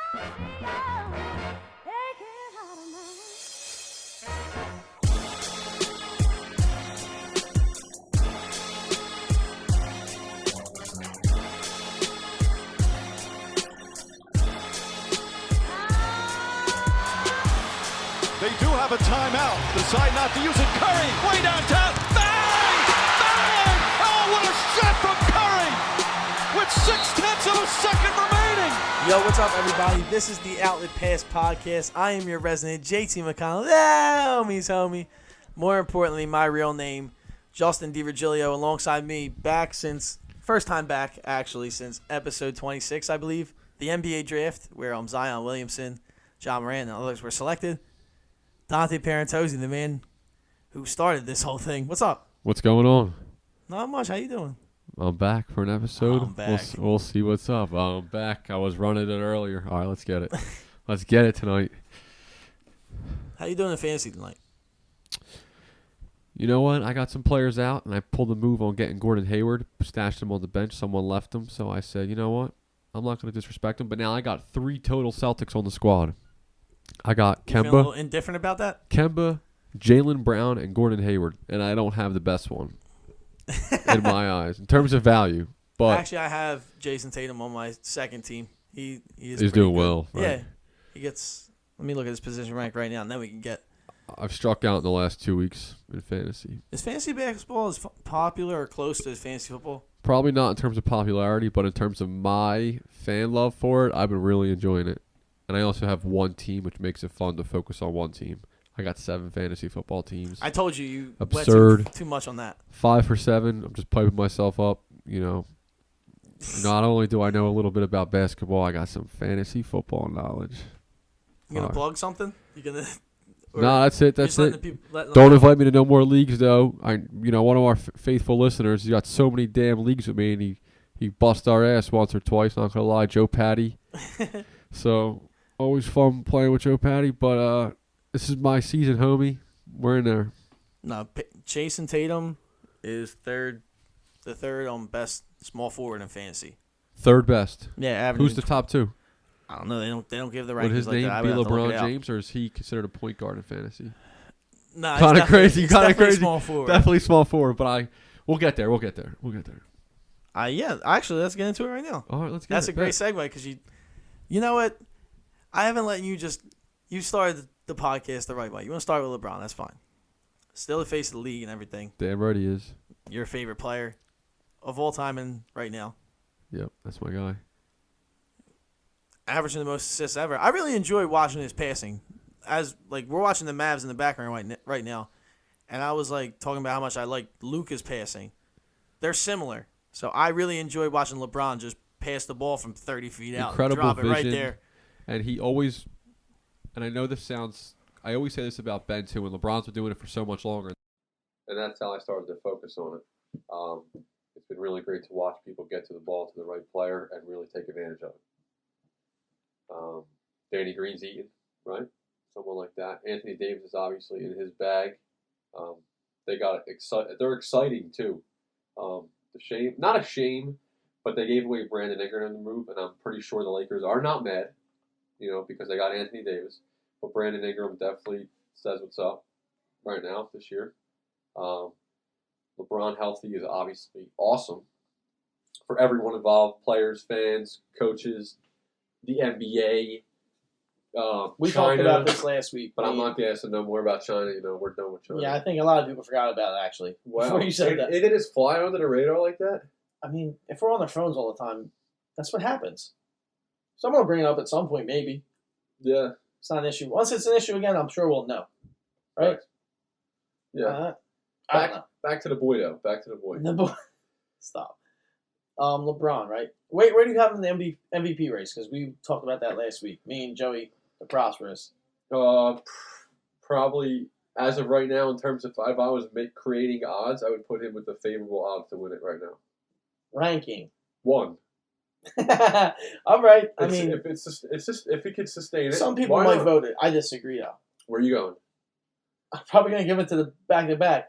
They do have a timeout. Decide not to use it. Curry, way downtown. Bang! Bang! Oh, what a shot from Curry! With 0.6 of a second remaining. Yo, what's up, everybody? This is the Outlet Pass Podcast. I am your resident JT McConnell. Yeah, homie. More importantly, my real name, Justin DiVirgilio, alongside me, first time back, actually, since episode 26, I believe. The NBA draft, where Zion Williamson, John Morant, and others were selected. Dante Pierantozzi, the man who started this whole thing. What's up? What's going on? Not much. How you doing? I'm back for an episode. I'm back. We'll see what's up. I'm back. I was running it earlier. All right, let's get it. Let's get it tonight. How you doing in fantasy tonight? You know what? I got some players out, and I pulled a move on getting Gordon Hayward, stashed him on the bench. Someone left him, so I said, you know what? I'm not going to disrespect him. But now I got 3 total Celtics on the squad. I got You feeling a Kemba, little indifferent about that? Jaylen Brown, and Gordon Hayward, and I don't have the best one in my eyes in terms of value. But actually, I have Jason Tatum on my second team. He's doing good. well. Right? Yeah, he gets. Let me look at his position rank right now, and then we can get. I've struck out in the last 2 weeks in fantasy. Is fantasy basketball as popular or close to fantasy football? Probably not in terms of popularity, but in terms of my fan love for it, I've been really enjoying it. And I also have one team, which makes it fun to focus on one team. I got 7 fantasy football teams. I told you Absurd. went too much on that. 5 for 7. I'm just piping myself up. Not only do I know a little bit about basketball, I got some fantasy football knowledge. You gonna plug something? You gonna? No, that's it. That's it. Don't Don't invite me to no more leagues, though. One of our faithful listeners, he got so many damn leagues with me, and he bust our ass once or twice. Not gonna lie, Joe Patty. So. Always fun playing with Joe Patty, but this is my season, homie. We're in there. No, Jason Tatum is the third on best small forward in fantasy. Third best. Yeah, Who's the top 2? I don't know. They don't give the rankings Would his like name that. be LeBron James, or is he considered a point guard in fantasy? Nah, kind of crazy. Kind of crazy. Small forward. Definitely small forward, but we'll get there. Yeah, actually, let's get into it right now. All right, let's get That's it. a great segue because you know what? I haven't let you you started the podcast the right way. You want to start with LeBron, that's fine. Still the face of the league and everything. Damn right he is. Your favorite player of all time and right now. Yep, that's my guy. Averaging the most assists ever. I really enjoy watching his passing. We're watching the Mavs in the background right now, and I was talking about how much I like Luka's passing. They're similar, so I really enjoy watching LeBron just pass the ball from 30 feet out, Incredible and drop it right vision. there. And he always, and I know this sounds, I always say this about Ben too, and LeBron's been doing it for so much longer. And that's how I started to focus on it. It's been really great to watch people get to the ball to the right player and really take advantage of it. Danny Green's eating, right? Someone like that. Anthony Davis is obviously in his bag. They got they're exciting too. Not a shame, but they gave away Brandon Ingram in the move, and I'm pretty sure the Lakers are not mad. Because they got Anthony Davis. But Brandon Ingram definitely says what's up right now this year. LeBron healthy is obviously awesome for everyone involved, players, fans, coaches, the NBA, We China. talked about this last week. But I'm not guessing no more about China. We're done with China. Yeah, I think a lot of people forgot about it, actually. Wow. Before you said that. They did just fly under the radar like that? I mean, if we're on their phones all the time, that's what happens. Someone will bring it up at some point, maybe. Yeah. It's not an issue. Once it's an issue again, I'm sure we'll know. Right? Yeah. I don't know. Back to the boy, though. Back to the boy. The boy. Stop. LeBron, right? Wait, where do you have him in the MVP race? Because we talked about that last week. Me and Joey, the Prosperous. Probably, as of right now, in terms of if I was creating odds, I would put him with the favorable odds to win it right now. Ranking. 1. All right. I mean, if he could sustain it. Some people might vote it. I disagree, though. Where are you going? I'm probably going to give it to the back-to-back.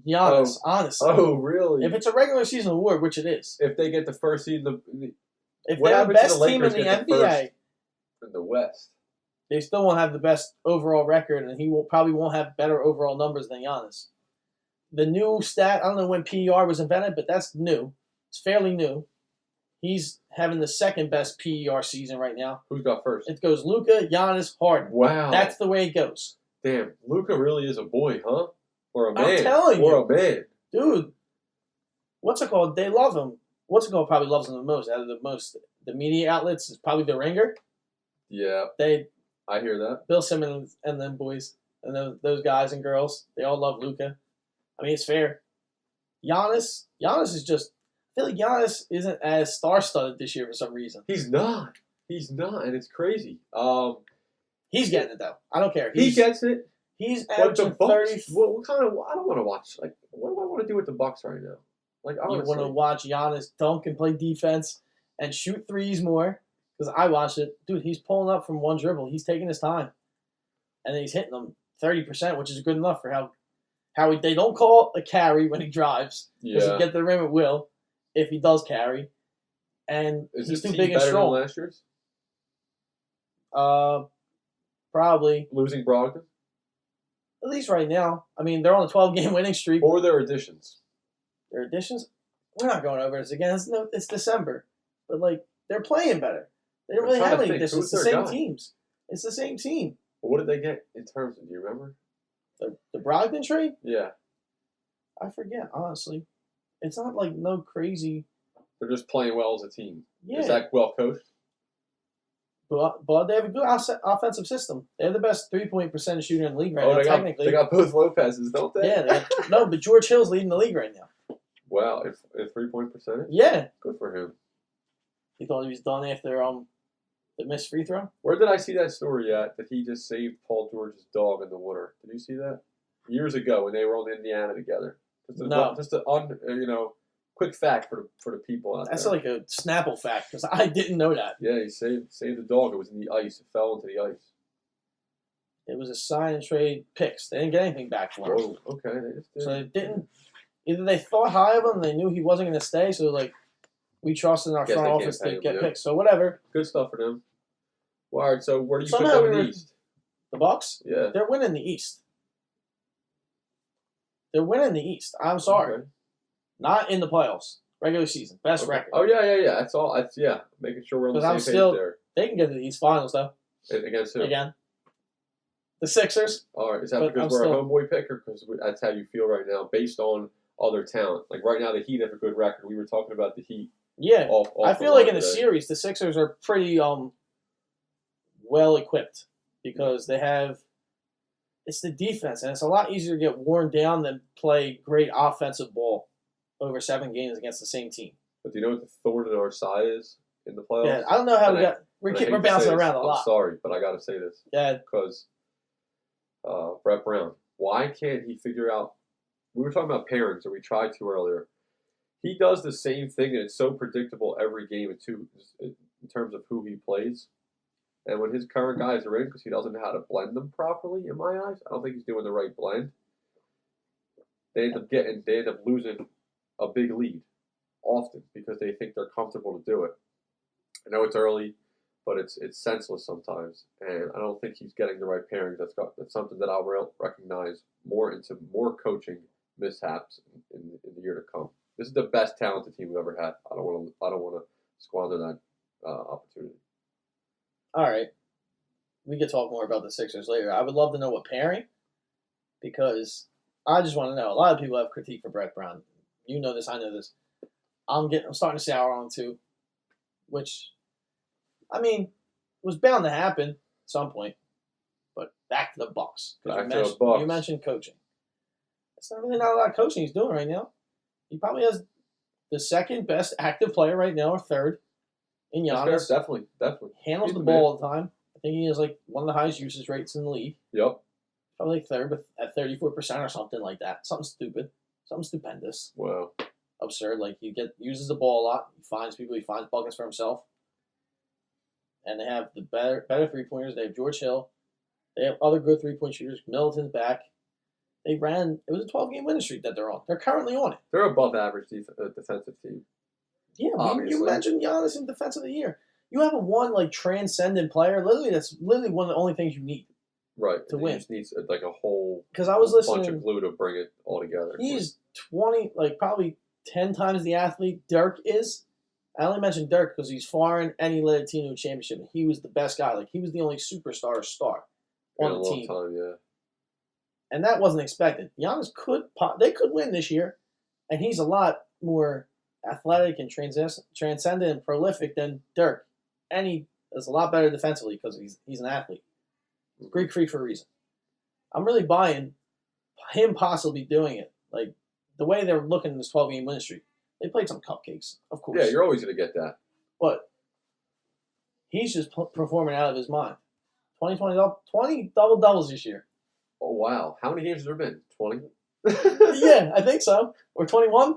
Giannis, honestly. Oh, really? If it's a regular season award, which it is. If they get the first seed, if they're the best team in the NBA, in the West. They still won't have the best overall record, and he probably won't have better overall numbers than Giannis. The new stat, I don't know when PER was invented, but that's new. It's fairly new. He's having the second best PER season right now. Who's got first? It goes Luka, Giannis, Harden. Wow. That's the way it goes. Damn, Luka really is a boy, huh? Or a man. I'm telling or you. a man. Dude, what's it called? They love him. What's it called probably loves him the most out of the media outlets is probably The Ringer. Yeah. I hear that. Bill Simmons and them boys and those guys and girls, they all love Luka. I mean, it's fair. Giannis is just, I feel like Giannis isn't as star-studded this year for some reason. He's not, and it's crazy. He's getting it, though. I don't care. He gets it. He's But the averaging Bucks, 30. what kind of? I don't want to watch. Like, what do I want to do with the Bucks right now? Like, You honestly, want to watch Giannis dunk and play defense and shoot threes more? Because I watched it. Dude, he's pulling up from one dribble. He's taking his time. And then he's hitting them 30%, which is good enough for how they don't call a carry when he drives. Because he get to the rim at will if he does carry. And is he's this too team big and better strong. than last year's? Probably. Losing Brogdon? At least right now. I mean, they're on a 12-game winning streak. Or their additions? Their additions? We're not going over this again. It's December. But, like, they're playing better. They don't I'm really trying have to any think. additions. Who's It's the their same guy? teams. It's the same team. But what did they get in terms of? Do you remember? The Brogdon trade? Yeah. I forget, honestly. It's not like no crazy. They're just playing well as a team. Yeah. Is that well coached? But they have a good offensive system. They're the best 3-point percentage shooter in the league right now, they technically. got both Lopez's, don't they? Yeah, no, but George Hill's leading the league right now. Wow, if 3-point percentage? Yeah. Good for him. He thought he was done after the missed free throw? Where did I see that story at? That he just saved Paul George's dog in the water. Did you see that? Years ago when they were on Indiana together. No. Just a quick fact for the people out That's there. like a Snapple fact because I didn't know that. Yeah, he saved the dog. It was in the ice. It fell into the ice. It was a sign and trade picks. They didn't get anything back for him. Whoa, okay. They just did. So they didn't. Either they thought high of him, they knew he wasn't going to stay, so like, we trusted in our Guess front they can't office pay to him, get yeah. picks. So whatever. Good stuff for them. Well, all right, so where do you put Somehow them in we the were- East? The Bucks, Yeah. they're winning the East. They're winning the East. I'm sorry. Okay. Not in the playoffs. Regular season. Best Okay. record. Oh, yeah. That's all. Making sure we're on the Because same I'm still- page there. They can get to the East Finals, though. Against who? Again. The Sixers. All right, is that But because I'm we're still- a homeboy pick, or because that's how you feel right now, based on other talent? Like right now, the Heat have a good record. We were talking about the Heat. Yeah. Off I the feel like line in the today. series, the Sixers are pretty well equipped because they have. It's the defense, and it's a lot easier to get worn down than play great offensive ball over 7 games against the same team. But do you know what the thorn in our side is in the playoffs? Yeah, I don't know how And we got. and I hate We're to bouncing say this, around a lot. I'm sorry, but I got to say this Yeah, because Brett Brown. Why can't he figure out? We were talking about pairings, or we tried to earlier. He does the same thing, and it's so predictable every game in terms of who he plays. And when his current guys are in, because he doesn't know how to blend them properly, in my eyes, I don't think he's doing the right blend. They end up losing a big lead often because they think they're comfortable to do it. I know it's early, but it's senseless sometimes, and I don't think he's getting the right pairings. That's something that I'll recognize more into more coaching mishaps in the year to come. This is the best talented team we've ever had. I don't want to squander that opportunity. all right. We could talk more about the Sixers later. I would love to know what pairing, because I just want to know. A lot of people have critique for Brett Brown. You know this. I know this. I'm starting to sour on him too, which, I mean, was bound to happen at some point. But back to the Bucks. Back to the Bucks. You mentioned coaching. It's not really not a lot of coaching he's doing right now. He probably has the second best active player right now, or third, in Giannis. Definitely. Handles He's the the ball man. all the time. I think he has like one of the highest usage rates in the league. Yep. Probably like third, but at 34% or something like that. Something stupid. Something stupendous. Wow. Absurd. Like uses the ball a lot. He finds people. He finds buckets for himself. And they have the better 3-pointers. They have George Hill. They have other good 3-point shooters. Middleton's back. It was a 12-game winning streak that they're on. They're currently on it. They're above average defensive team. Yeah, Obviously. you mentioned Giannis in Defense of the Year. You have a one like transcendent player. Literally, that's literally one of the only things you need Right. to He win. just needs like a whole Because I was bunch listening. of glue to bring it all together. He's 20, like probably 10 times the athlete Dirk is. I only mentioned Dirk because he's foreign and he led a team to a championship. He was the best guy. Like he was the only superstar star on the team. Time, yeah. And that wasn't expected. Giannis they could win this year, and he's a lot more athletic and transcendent and prolific than Dirk. And he is a lot better defensively because he's an athlete. Greek freak for a reason. I'm really buying him possibly doing it. Like, the way they're looking in this 12-game win streak. They played some cupcakes, of course. Yeah, you're always going to get that. But he's just performing out of his mind. 20 double-doubles this year. Oh, wow. How many games has there been? 20? Yeah, I think so. Or 21.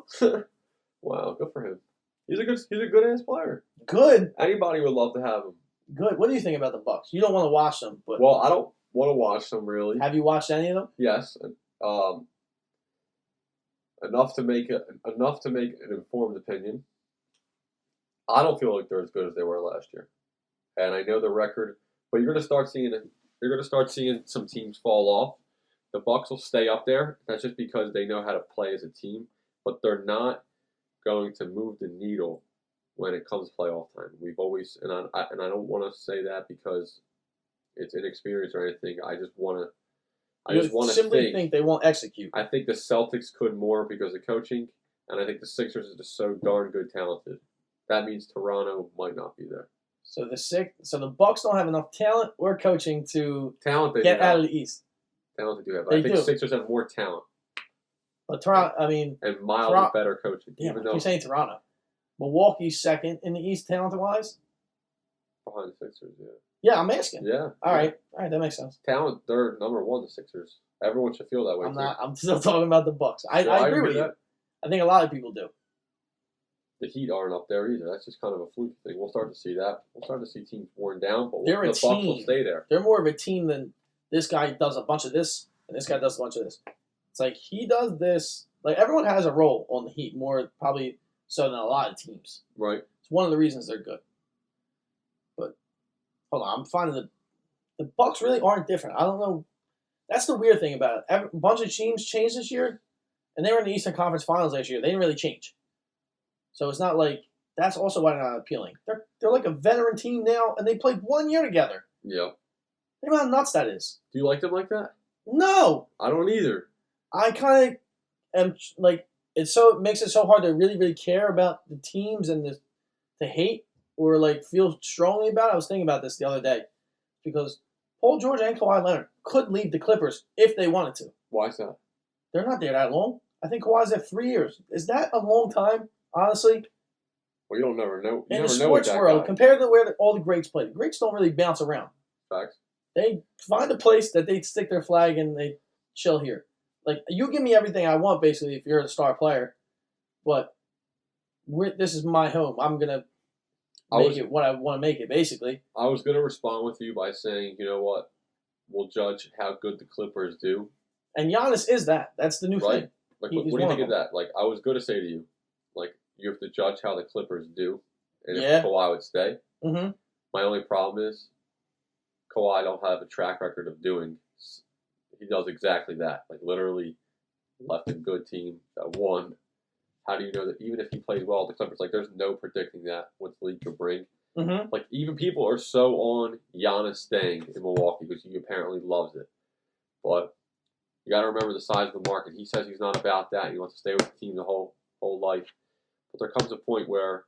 Wow, good for him. He's a good-ass player. Good. Anybody would love to have him. Good. What do you think about the Bucks? You don't want to watch them, but Well, I don't want to watch them, really. have you watched any of them? Yes. Enough to make an informed opinion. I don't feel like they're as good as they were last year, and I know the record. But you're going to start seeing some teams fall off. The Bucks will stay up there. That's just because they know how to play as a team, but they're not going to move the needle when it comes playoff time. We've always, and I don't want to say that because it's inexperience or anything. I just want to simply think they won't execute. I think the Celtics could more because of coaching, and I think the Sixers are just so darn good talented. That means Toronto might not be there. So the Bucks don't have enough talent or coaching to Talent they get do out have. of the East. Talent they do have. They I think do. Sixers have more talent But Toronto, I mean, and mildly better coaching. yeah, even you're though saying Toronto. Milwaukee's second in the East talent-wise? behind the Sixers, yeah. Yeah, I'm asking. Yeah. All right, that makes sense. Talent, they're number one, the Sixers. Everyone should feel that way. I'm still talking about the Bucks. I agree with you. I think a lot of people do. The Heat aren't up there either. That's just kind of a fluke thing. We'll start to see that. We'll start to see teams worn down, but They're the a Bucks will team. stay there. They're more of a team than this guy does a bunch of this, and this guy does a bunch of this. It's like he does this. Like everyone has a role on the Heat, more probably so than a lot of teams. Right. It's one of the reasons they're good. But hold on, I'm finding the Bucks really aren't different. I don't know. That's the weird thing about it. A bunch of teams changed this year, and they were in the Eastern Conference Finals last year. They didn't really change. So it's not like that's also why they're not appealing. They're like a veteran team now, and they played 1 year together. Yeah. Think about how nuts that is. Do you like them like that? No, I don't either. I kind of am like it makes it so hard to really, really care about the teams and to hate or like feel strongly about it. I was thinking about this the other day because Paul George and Kawhi Leonard could leave the Clippers if they wanted to. Why is that? They're not there that long. I think Kawhi's there 3 years. Is that a long time, honestly? Well, you don't never know. You In the never know with sports that world, guy. compared to where all the greats play, the greats don't really bounce around. Facts. They find a place that they stick their flag and they chill here. Like, you give me everything I want, basically, if you're a star player. But this is my home. I'm going to make it what I want to make it, basically. I was going to respond with you by saying, you know what? We'll judge how good the Clippers do. And Giannis is that. That's the new thing. Like, He's what do you one think of of that? Like, I was going to say to you, like, you have to judge how the Clippers do. And Yeah. if Kawhi would stay. Mm-hmm. My only problem is Kawhi don't have a track record of doing. He does exactly that. Like, literally left a good team that won. How do you know that even if he plays well, the Clippers, like, there's no predicting that what the league could bring. Mm-hmm. Like, even people are so on Giannis staying in Milwaukee because he apparently loves it. But you got to remember the size of the market. He says he's not about that. He wants to stay with the team the whole life. But there comes a point where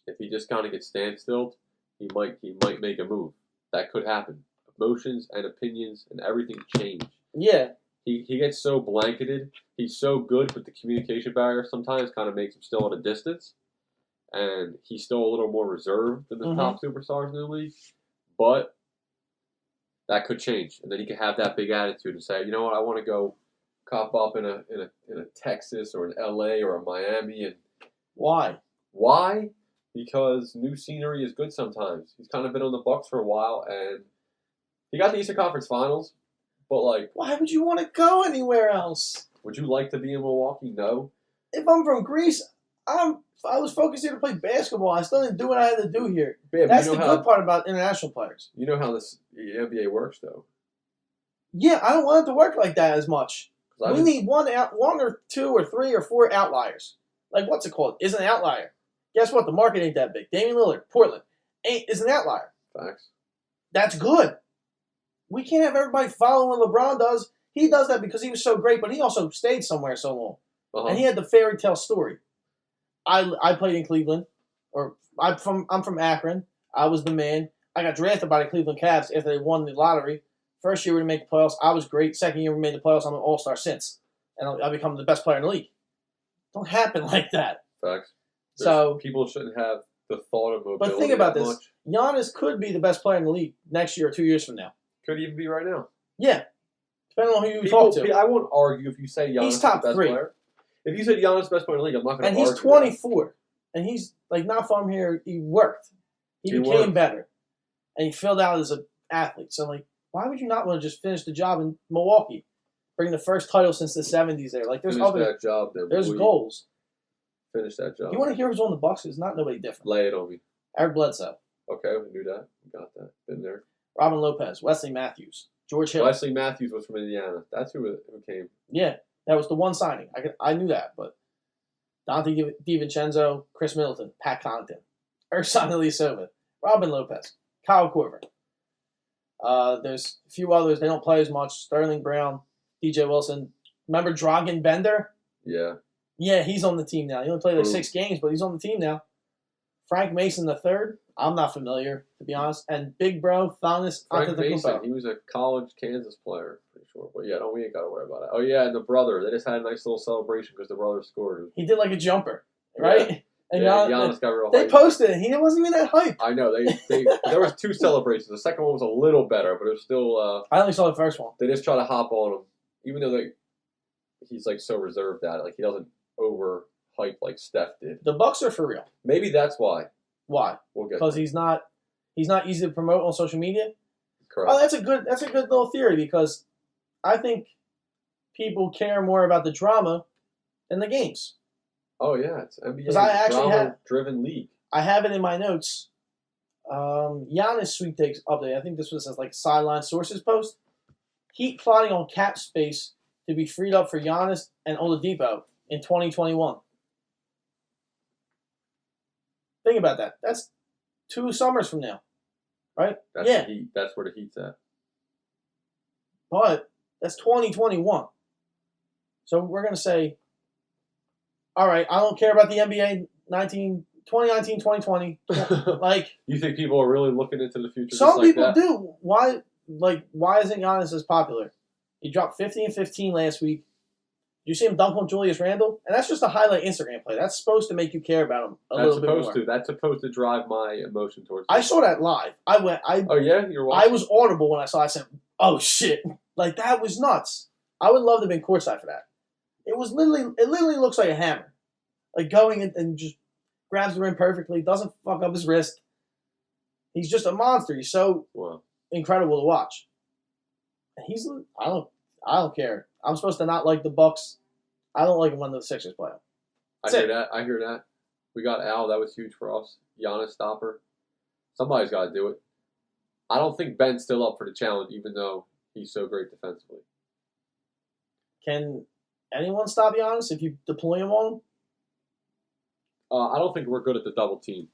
if he just kind of gets standstilled, he might make a move. That could happen. Emotions and opinions and everything change. Yeah. He gets so blanketed. He's so good, but the communication barrier sometimes kind of makes him still at a distance. And he's still a little more reserved than the top superstars in the league. But that could change. And then he could have that big attitude and say, you know what, I want to go cop up in a Texas or an LA or a Miami. And Why? why? Because new scenery is good sometimes. He's kind of been on the Bucks for a while, and he got the Eastern Conference Finals. But, like, Why would you want to go anywhere else? would you like to be in Milwaukee? No. If I'm from Greece, I was focused here to play basketball. I still didn't do what I had to do here. Yeah, That's the good part about international players. You know how the NBA works, though. Yeah, I don't want it to work like that as much. We need one or two or three or four outliers. Like, what's it called? Is an outlier. Guess what? The market ain't that big. Damian Lillard, Portland, is an outlier. Facts. That's good. We can't have everybody following what LeBron does. He does that because he was so great, but he also stayed somewhere so long. Uh-huh. And he had the fairy tale story. I played in Cleveland, or I'm from Akron. I was the man. I got drafted by the Cleveland Cavs after they won the lottery. First year we didn't make the playoffs. I was great. Second year we made the playoffs. I'm an all-star since. And I become the best player in the league. Don't happen like that. Facts. People shouldn't have the thought of mobility. But think about this. Much. Giannis could be the best player in the league next year or 2 years from now. Could even be right now. Yeah. Depending on who you talk to. I won't argue if you say Giannis He's top is the best 3. player. If you said Giannis is the best player in the league, I'm not going to argue. And he's 24. That. And he's, like, not from here. He worked. He became better. And he filled out as an athlete. So, like, why would you not want to just finish the job in Milwaukee? Bring the first title since the 70s there. Like, there's that job then. There's goals. Finish that job. You want to hear who's on the Bucks? It's not nobody different. Lay it on me. Eric Bledsoe. Okay, we knew that. We got that. Been there. Robin Lopez. Wesley Matthews. George Hill. Wesley Matthews was from Indiana. That's who came. Yeah, that was the one signing. I knew that, but Dante DiVincenzo, Chris Middleton, Pat Connaughton, Ersan Ilyasova, Robin Lopez, Kyle Korver. There's a few others. They don't play as much. Sterling Brown, DJ Wilson. Remember Dragan Bender? Yeah. Yeah, he's on the team now. He only played like 6 games, but he's on the team now. Frank Mason III. I'm not familiar, to be honest. And Big Bro, Thanos Frank Antetokounmpo. Mason, he was a college Kansas player, pretty sure. But yeah, we ain't got to worry about it. Oh yeah, and the brother. They just had a nice little celebration because the brother scored. He did like a jumper, right? Yeah. And Giannis got real hype. They posted it. He wasn't even that hype. I know. They there was 2 celebrations. The second one was a little better, but it was still. I only saw the first one. They just try to hop on him, even though he's like so reserved at it. Like he doesn't overhype like Steph did. The Bucks are for real. Maybe that's why. Why? We'll get because he's not easy to promote on social media. Correct. Oh, that's a good little theory because I think people care more about the drama than the games. Oh yeah, it's NBA. Because I actually drama-driven league. I have it in my notes. Giannis sweepstakes update. I think this was like sideline sources post. Heat plotting on cap space to be freed up for Giannis and Oladipo in 2021. Think about that. That's 2 summers from now, right? That's the Heat. That's where the Heat's at. But that's 2021. So we're going to say, all right, I don't care about the NBA 2019, 2020. Like, you think people are really looking into the future? Some people that? do. Why isn't Giannis as popular? He dropped 50 and 15 last week. Did you see him dunk on Julius Randle? And that's just a highlight Instagram play. That's supposed to make you care about him a little bit more. That's supposed to drive my emotion towards him. I saw that live. Oh yeah, you're watching. I was audible when I saw it. I said, "Oh shit!" Like that was nuts. I would love to have been courtside for that. It literally looks like a hammer, like going and just grabs the rim perfectly, doesn't fuck up his wrist. He's just a monster. He's so incredible to watch. And I don't care. I'm supposed to not like the Bucks. I don't like him when the Sixers play him. I hear that. We got Al. That was huge for us. Giannis stopper. Somebody's got to do it. I don't think Ben's still up for the challenge, even though he's so great defensively. Can anyone stop Giannis if you deploy him on him? I don't think we're good at the double team.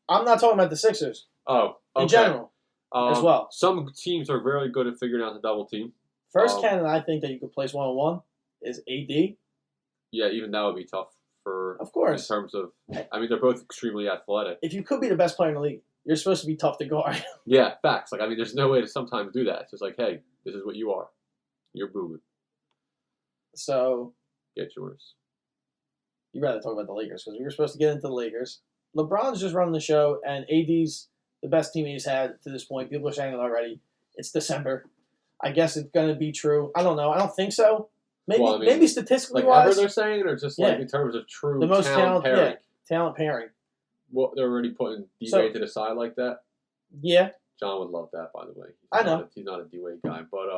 I'm not talking about the Sixers. Oh, okay. In general, as well. Some teams are very good at figuring out the double team. First candidate I think that you could place 1-on-1 is AD. Yeah, even that would be tough for. Of course. In terms of, I mean, they're both extremely athletic. If you could be the best player in the league, you're supposed to be tough to guard. Yeah, facts. Like, I mean, there's no way to sometimes do that. It's just like, hey, this is what you are. You're booming. So. Get yours. You'd rather talk about the Lakers because we were supposed to get into the Lakers. LeBron's just running the show, and AD's the best team he's had to this point. People are saying it already. It's December. I guess it's going to be true. I don't know. I don't think so. Maybe statistically like wise. Ever they're saying it, or just like in terms of true the most talent pairing? Talent pairing. Well, they're already putting D-Wade to the side like that? Yeah. John would love that, by the way. I know. He's not a D-Wade guy. But,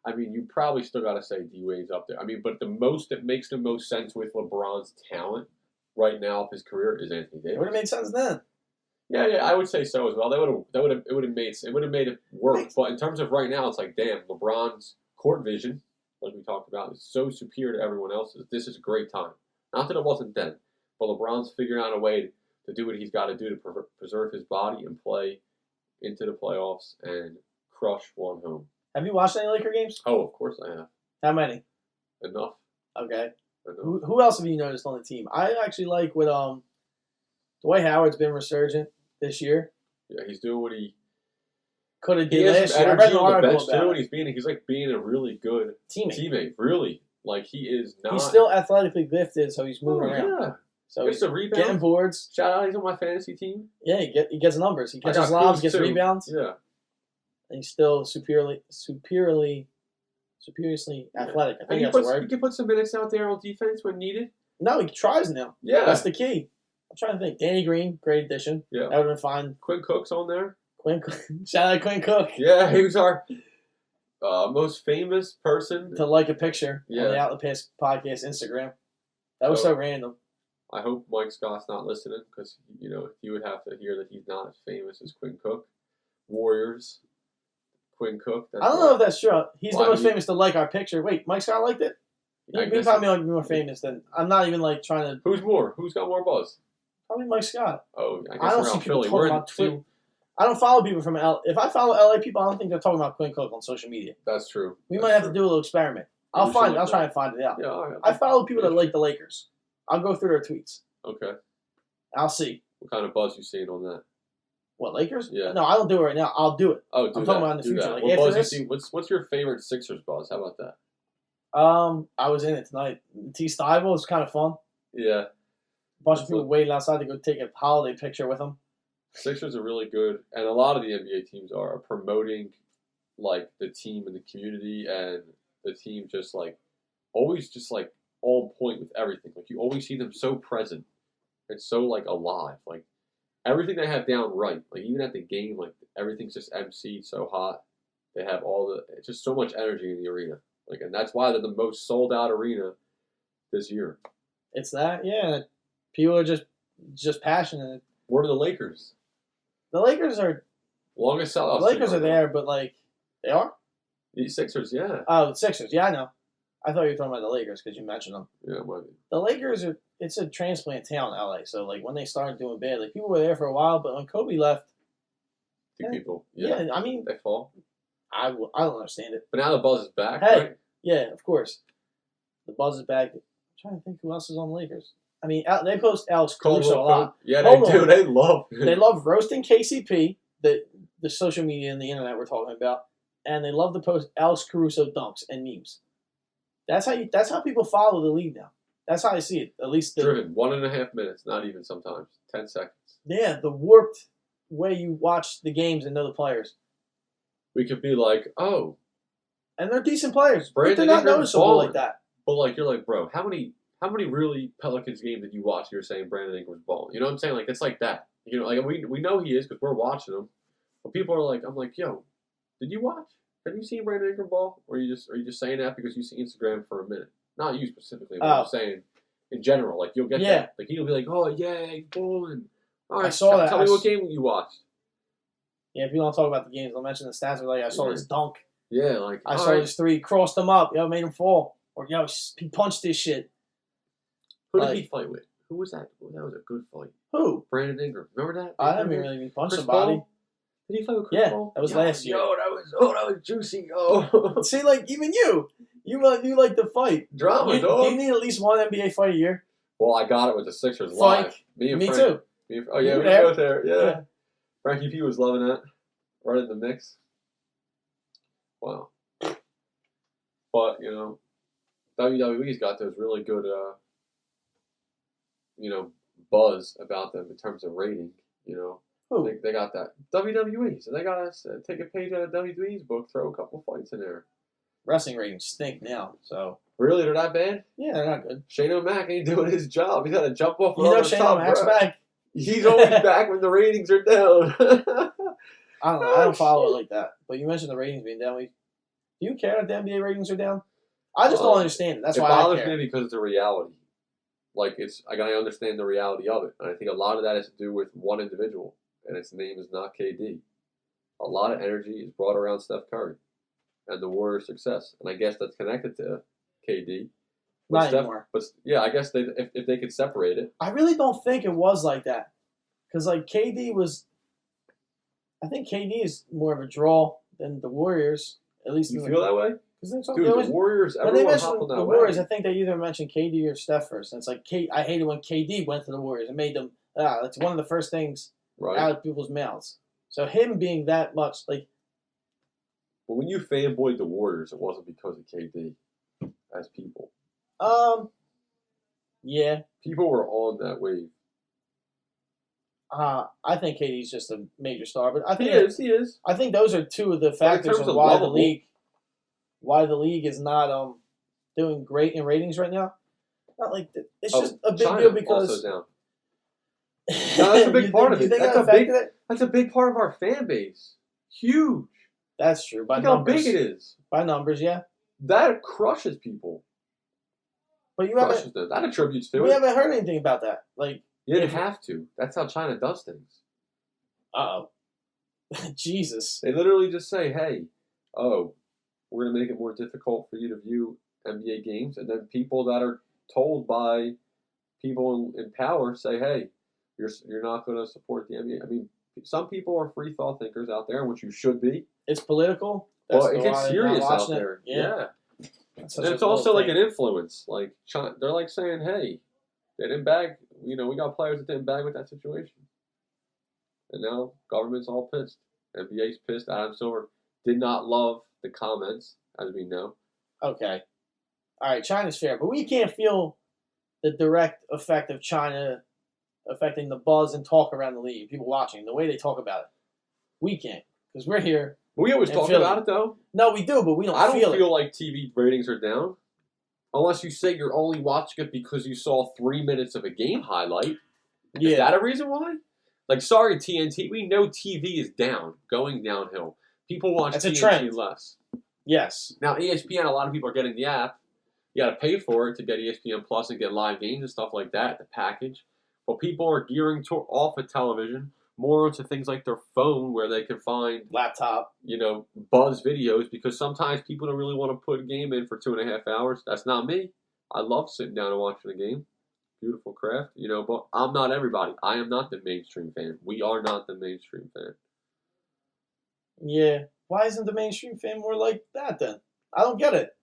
I mean, you probably still got to say D-Wade's up there. I mean, but that makes the most sense with LeBron's talent right now of his career is Anthony It would have Davis. made sense then. Yeah, I would say so as well. It would have made it work. But in terms of right now, it's like, damn, LeBron's court vision, like we talked about, is so superior to everyone else's. This is a great time. Not that it wasn't then, but LeBron's figuring out a way to do what he's got to do to preserve his body and play into the playoffs and crush one home. Have you watched any Laker games? Oh, of course I have. How many? Enough. Okay. Enough. Who else have you noticed on the team? I actually like what Dwight Howard's been resurgent this year. Yeah, he's doing what he Could have He did has last some year. I read energy an on the article bench too, about and it. he's like being a really good teammate. Really, like he is not. He's still athletically gifted, so he's moving around. Yeah, So gets he's the rebounds. getting boards. Shout out, he's on my fantasy team. Yeah, he gets numbers. He I catches got lobs, Cruz, gets too. rebounds, Yeah, and he's still superiorly athletic. I think that's a he word. can put some minutes out there on defense when needed. No, he tries now. Yeah, That's the key. I'm trying to think. Danny Green, great addition. Yeah. That would have been fine. Quinn Cook's on there. Shout out Quinn Cook. Yeah, he was our most famous person. To like a picture Yeah. on the Outlet Pass podcast Instagram. That was so random. I hope Mike Scott's not listening because he would have to hear that he's not as famous as Quinn Cook. Warriors, Quinn Cook. I don't know if that's true. He's Well, the most I mean- famous to like our picture. Wait, Mike Scott liked it? I He guess probably might be more famous than. I'm not even like trying to. Who's more? Who's got more buzz? Probably Mike Scott. Oh, I guess I don't around see people Philly. talking We're in about Twitter. I don't follow people from L. If I follow LA people, I don't think they're talking about Quinn Cook on social media. That's true. We That's might have true. to do a little experiment. Yeah, I'll we should find. look I'll that try up. and find it out. Yeah, all right. I follow people that like the Lakers. I'll go through their tweets. Okay. I'll see. What kind of buzz you seeing on that? What, Lakers? Yeah. No, I don't do it right now. I'll do it. Oh, do I'm that. talking about in the do future, that. like What after buzz this? you see? What's your favorite Sixers buzz? How about that? I was in it tonight. T. Stivel was kind of fun. Yeah. A bunch of people waiting outside to go take a holiday picture with him. Sixers are really good, and a lot of the NBA teams are promoting like the team and the community, and the team just like always just like on point with everything. Like you always see them so present and so like alive. Like everything they have down right. Like even at the game, like everything's just emceed so hot. They have it's just so much energy in the arena. Like, and that's why they're the most sold out arena this year. It's that, yeah. People are just passionate. What are the Lakers? The Lakers are Longest sellout. the Lakers are there, but like they are. The Sixers, yeah. Oh, the Sixers. Yeah, I know. I thought you were talking about the Lakers because you mentioned them. Yeah, it might be. The Lakers are. It's a transplant town, LA. So like when they started doing bad, like people were there for a while, but when Kobe left, Two people. yeah, I mean, They fall. I don't understand it. But now the buzz is back, Hey. right? Yeah, of course. The buzz is back. I'm trying to think who else is on the Lakers. I mean, they post Alex Caruso a lot. Yeah, Hold they do. on. They love They love roasting KCP, the social media and the internet we're talking about, and they love to post Alex Caruso dunks and memes. That's how people follow the league now. That's how I see it. At least driven 1.5 minutes, not even sometimes 10 seconds. Yeah, the warped way you watch the games and know the players. We could be like, oh, And they're decent players, but Brandon they're not Ingram's noticeable balling. like that. but like you're like, bro, how many really Pelicans games did you watch? You're saying Brandon Ingram's balling. You know what I'm saying? Like it's like that. You know, like we know he is because we're watching him. But people are like, I'm like, yo, did you watch? Have you seen Brandon Ingram ball? Or are you just saying that because you see Instagram for a minute? Not you specifically, but I'm saying in general. Like you'll get that. Like he'll be like, oh yeah, he's balling. All right, I saw that. Tell me what game you watched. Yeah, if you don't talk about the games, I'll mention the stats. Like I saw this dunk. Yeah, like I all saw right. this three, crossed him up. Yo, made him fall. Or yo, he punched this shit. Who did like- he fight with? Who was that? Oh, that was a good fight. Who? Brandon Ingram. Remember that? I haven't Remember? really even punched Chris somebody. Paul? Did he fight with Chris Yeah, Paul? that was last year. Yo, that was juicy. Oh, See, like even you like to fight. drama, You dog. need at least one NBA fight a year. Well, I got it with the Sixers Frank, live. Me and me Frank. too. Oh yeah, You we were there. were both there. Yeah. Yeah. Frankie P was loving that. Right in the mix. Wow. But WWE's got those really good, buzz about them in terms of rating. Who? They got that WWE, so they got us take a page out of WWE's book, throw a couple fights in there. Wrestling ratings stink now, so Really, they're that bad? yeah, they're not good. Shane O'Mac ain't doing his job. He's got to jump off. You know, another Shane top O'Mac's bracket. back. He's always back when the ratings are down. I don't know. I don't follow it like that. But you mentioned the ratings being down. Do you care that the NBA ratings are down? I just don't understand it. That's it why I bothers care. me because it's a reality. Like I gotta understand the reality of it, and I think a lot of that has to do with one individual, and its name is not KD. A lot of energy is brought around Steph Curry and the Warriors' success, and I guess that's connected to KD. Not anymore. But yeah, I guess if they could separate it. I really don't think it was like that, because like KD was. I think KD is more of a draw than the Warriors. At least You feel that way? Dude, The Warriors, when they everyone mentioned hopped on that the Warriors, way. I think they either mentioned KD or Steph first. And it's like, I hated when KD went to the Warriors and made them, that's one of the first things Right. out of people's mouths. So him being that much, like... But when you fanboyed the Warriors, it wasn't because of KD as people. Yeah. People were on that wave. I think KD's just a major star, but I think He is. I think those are two of the factors terms of of why lovable. the league is not doing great in ratings right now. Not like it's just a big China deal because also down. No, that's a big part of You it. think That's that a big. affected it? That's a big part of our fan base. Huge. That's true. By Look how numbers, big it is. By numbers, yeah. That crushes people. But you Crushes haven't. them. That attributes to We it. haven't heard anything about that. Like, You didn't have to. That's how China does things. oh, Jesus. They literally just say, "Hey, we're going to make it more difficult for you to view NBA games," and then people that are told by people in power say, "Hey, you're not going to support the NBA." I mean, some people are free thought thinkers out there, which you should be. It's political. Well, That's it why gets I'm serious not out watching it. there. Yeah. And That's such it's a also little like thing. an influence. Like they're like saying, "Hey, they didn't bag. We got players that didn't bag with that situation." And now government's all pissed. NBA's pissed. Adam Silver did not love the comments, as we know. Okay. All right, China's fair, but we can't feel the direct effect of China affecting the buzz and talk around the league. People watching, the way they talk about it. We can't, because we're here. We always In talk Philly. about it, though. No, we do, but we don't I don't feel feel it. like TV ratings are down. Unless you say you're only watching it because you saw 3 minutes of a game highlight. Yeah. Is that a reason why? Like, sorry, TNT. We know TV is down, going downhill. People watch That's a TNT trend. less. Yes. Now, ESPN, a lot of people are getting the app. You got to pay for it to get ESPN Plus and get live games and stuff like that, the package. But people are gearing off of television more into things like their phone where they can find, Laptop. buzz videos, because sometimes people don't really want to put a game in for 2.5 hours. That's not me. I love sitting down and watching a game. Beautiful craft, but I'm not everybody. I am not the mainstream fan. We are not the mainstream fan. Yeah. Why isn't the mainstream fan more like that then? I don't get it.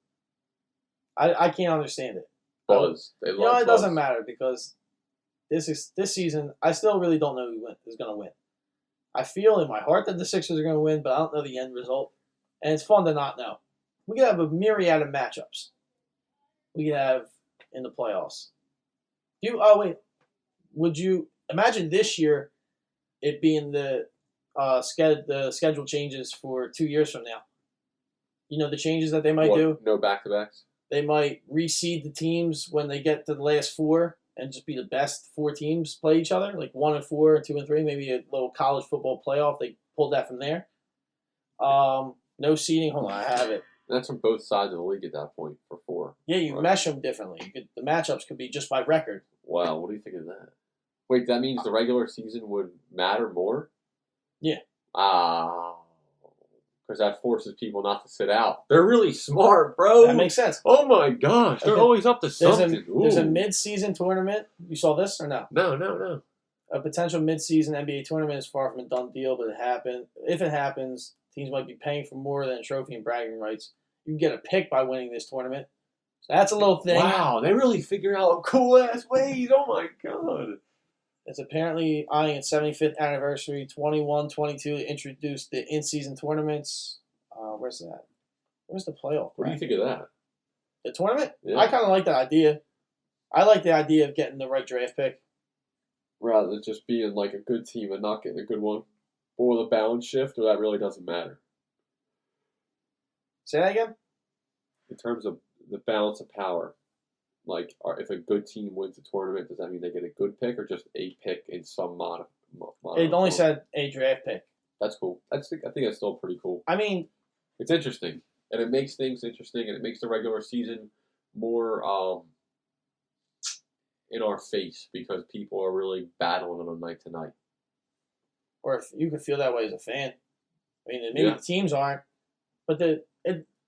I can't understand it. Buzz. They love buzz. It doesn't matter because this season, I still really don't know who is going to win. I feel in my heart that the Sixers are going to win, but I don't know the end result. And it's fun to not know. We could have a myriad of matchups. We could have in the playoffs. Would you imagine this year it being the schedule changes for 2 years from now? The changes that they might do? No back-to-backs? They might reseed the teams when they get to the last four and just be the best 4 teams play each other, like 1 and 4, 2 and 3, maybe a little college football playoff. They pulled that from there. No seeding. Hold on, I have it. That's from both sides of the league at that point for 4. Yeah, you Right. mesh them differently. The matchups could be just by record. Wow, what do you think of that? Wait, that means the regular season would matter more? Yeah. Because that forces people not to sit out. They're really smart, bro. That makes sense. Oh my gosh, they're Okay. always up to something. There's a Ooh. mid-season tournament. You saw this or no? No. A potential mid-season NBA tournament is far from a done deal, but if it happens, teams might be paying for more than a trophy and bragging rights. You can get a pick by winning this tournament. So that's a little thing. Wow, they really figure out cool ass ways. Oh my god. It's apparently eyeing its 75th anniversary, 21-22, to introduce the in-season tournaments. Where's that? Where's the playoff? What do you think of that? The tournament? Yeah. I kind of like that idea. I like the idea of getting the right draft pick. Rather than just being like a good team and not getting a good one. Or the balance shift, or that really doesn't matter. Say that again? In terms of the balance of power, like if a good team wins the tournament, does that mean they get a good pick or just a pick in some mod? It only said a draft pick. That's cool. I think that's still pretty cool. I mean, it's interesting, and it makes things interesting, and it makes the regular season more in our face because people are really battling on night to night. Or if you could feel that way as a fan. I mean, maybe the teams aren't, but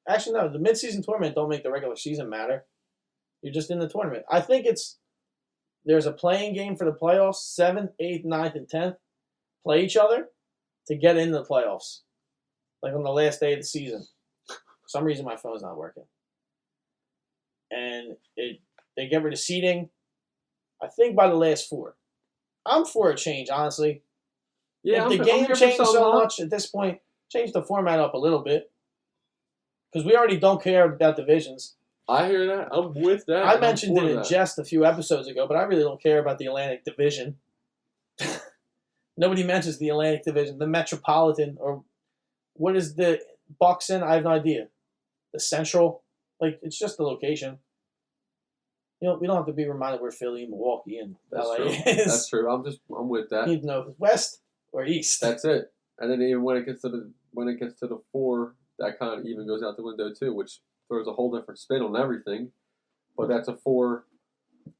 actually no, the midseason tournament don't make the regular season matter. You're just in the tournament. I think there's a playing game for the playoffs. 7th, 8th, 9th, and 10th play each other to get into the playoffs. Like on the last day of the season. For some reason my phone's not working. And they get rid of seeding, I think, by the last 4. I'm for a change, honestly. Yeah, if the game changed so much at this point, change the format up a little bit. Because we already don't care about divisions. I hear that. I'm with that. I mentioned it in jest a few episodes ago, but I really don't care about the Atlantic Division. Nobody mentions the Atlantic Division, the Metropolitan, or what is the Bucks in? I have no idea. The Central, like it's just the location. You know, we don't have to be reminded where Philly, Milwaukee, and LA is. That's true. I'm with that. You need to know if it's West or East. That's it. And then even when it gets to the 4, that kind of even goes out the window too, which throws a whole different spin on everything. But that's a 4.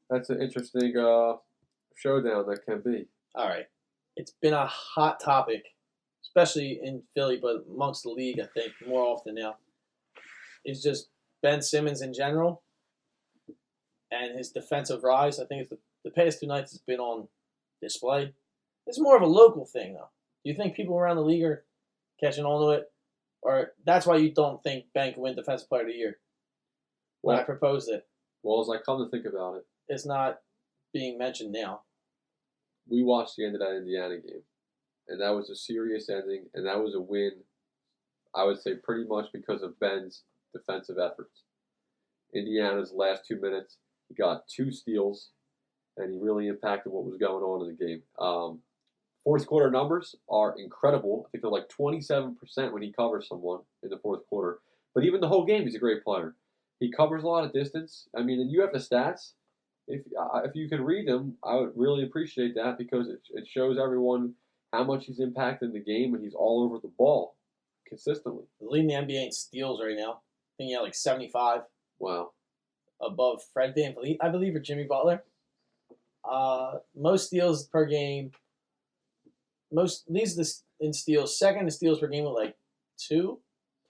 That's an interesting showdown that can be. All right. It's been a hot topic, especially in Philly, but amongst the league, I think, more often now. It's just Ben Simmons in general and his defensive rise. I think it's the past 2 nights has been on display. It's more of a local thing, though. Do you think people around the league are catching on to it? Or that's why you don't think Ben can win Defensive Player of the Year? When I proposed it. Well, as I come to think about it, it's not being mentioned now. We watched the end of that Indiana game, and that was a serious ending, and that was a win, I would say, pretty much because of Ben's defensive efforts. Indiana's last 2 minutes, he got 2 steals, and he really impacted what was going on in the game. Fourth quarter numbers are incredible. I think they're like 27% when he covers someone in the fourth quarter. But even the whole game, he's a great player. He covers a lot of distance. I mean, and you have the stats. If you can read them, I would really appreciate that because it shows everyone how much he's impacting the game, and he's all over the ball consistently. Leading the NBA in steals right now. I think he had like 75. Wow. Above Fred VanVleet, I believe, or Jimmy Butler. Most steals per game. Most leads in steals. Second in steals per game with like 2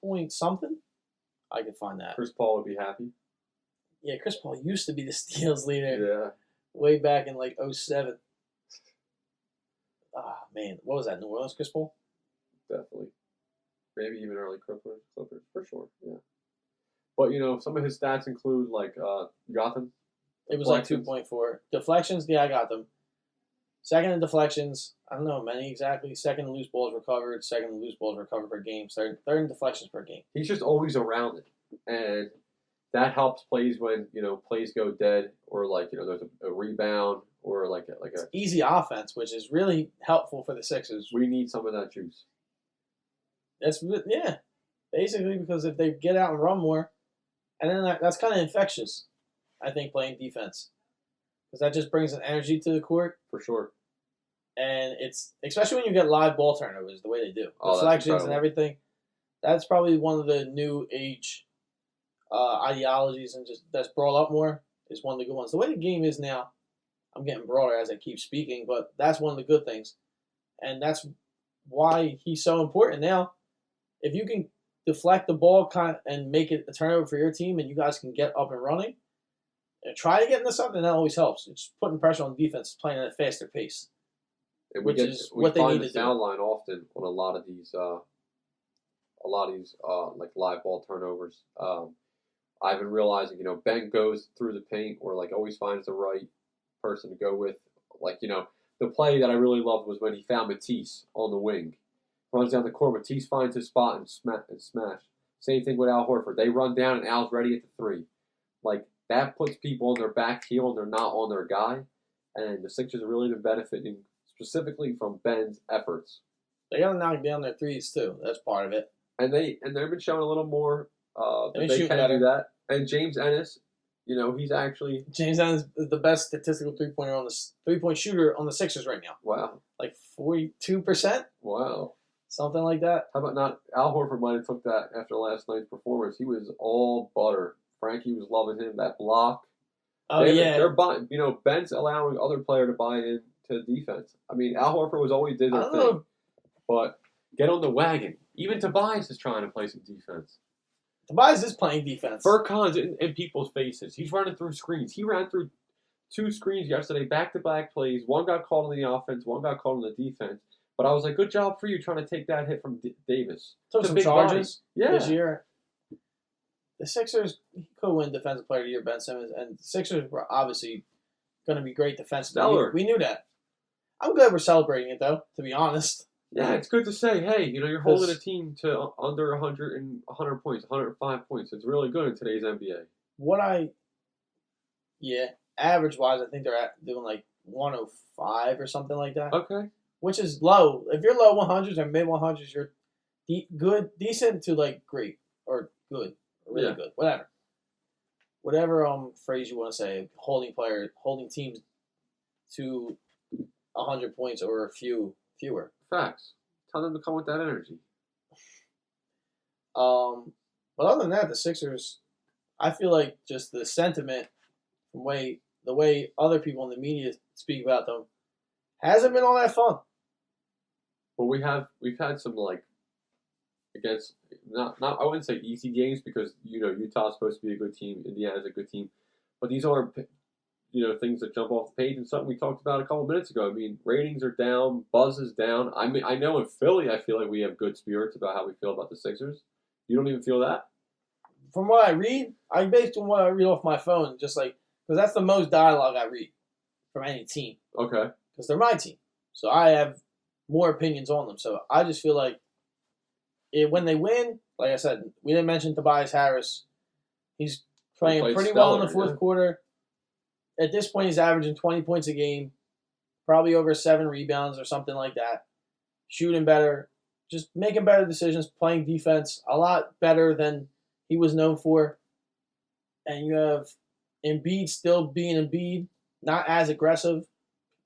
point something. I could find that. Chris Paul would be happy. Yeah, Chris Paul used to be the steals leader. Yeah. Way back in like 07. Ah, man. What was that? New Orleans Chris Paul? Definitely. Maybe even early Clippers, for sure. Yeah. But, you know, some of his stats include, like, Gotham. It was like 2.4. Deflections, yeah, I got them. Second in deflections, I don't know many exactly. Second in loose balls recovered. Second in loose balls recovered per game. Third in deflections per game. He's just always around it. And that helps plays when, you know, plays go dead or, like, you know, there's a rebound or, like a easy offense, which is really helpful for the Sixers. We need some of that juice. Yeah. Basically, because if they get out and run more, and then that's kind of infectious, I think, playing defense. Because that just brings an energy to the court. For sure. And it's, especially when you get live ball turnovers, the way they do. Oh, deflections and everything. That's probably one of the new age ideologies and just that's brought up more is one of the good ones. The way the game is now, I'm getting broader as I keep speaking, but that's one of the good things. And that's why he's so important now. If you can deflect the ball and make it a turnover for your team and you guys can get up and running, and try to get into something, that always helps. It's putting pressure on defense, playing at a faster pace. And which is what they need to do. We find the sound line often on a lot of these like live ball turnovers. I've been realizing, you know, Ben goes through the paint or like always finds the right person to go with. Like, you know, the play that I really loved was when he found Matisse on the wing. Runs down the court, Matisse finds his spot and smash. Same thing with Al Horford. They run down and Al's ready at the 3. Like, that puts people on their back heel and they're not on their guy. And the Sixers have really been benefiting specifically from Ben's efforts. They got to knock down their threes too. That's part of it. And they've been showing a little more that they can do that. And James Ennis, you know, he's actually James Ennis is the best statistical 3-point shooter on the Sixers right now. Wow. Like 42%? Wow. Something like that. How about not Al Horford might have took that after last night's performance. He was all butter. Frankie was loving him. That block. Oh, yeah. They're buying. Ben's allowing other player to buy into defense. I mean, Al Horford was always did I their don't thing, know. but get on the wagon. Even Tobias is trying to play some defense. Tobias is playing defense. Furkan's in people's faces. He's running through screens. He ran through 2 screens yesterday, back-to-back plays. One got called on the offense, one got called on the defense. But I was like, good job for you trying to take that hit from Davis. Took It's a some big charges body. this year. The Sixers could win Defensive Player of the Year, Ben Simmons, and the Sixers were obviously going to be great defensively. Stellar. We knew that. I'm glad we're celebrating it, though, to be honest. Yeah, it's good to say, hey, you're holding a team to under 100 points, 105 points. It's really good in today's NBA. Average-wise, I think they're doing like 105 or something like that. Okay. Which is low. If you're low 100s or mid 100s, you're good, decent to like great or good, or really good, whatever phrase you want to say. Holding teams to 100 points or fewer. Facts. Tell them to come with that energy. But other than that, the Sixers, I feel like just the sentiment, the way other people in the media speak about them, hasn't been all that fun. Well, we've had some against not I wouldn't say easy games because Utah's supposed to be a good team, Indiana's a good team, but these are things that jump off the page and something we talked about a couple minutes ago. I mean, ratings are down, buzz is down. I mean, I know in Philly, I feel like we have good spirits about how we feel about the Sixers. You don't even feel that? From what I read, based on what I read off my phone, just because that's the most dialogue I read from any team. Okay. Because they're my team, so I have more opinions on them. So I just feel like when they win, like I said, we didn't mention Tobias Harris. He's playing pretty well in the fourth quarter. At this point, he's averaging 20 points a game, probably over 7 rebounds or something like that. Shooting better, just making better decisions, playing defense a lot better than he was known for. And you have Embiid still being Embiid, not as aggressive.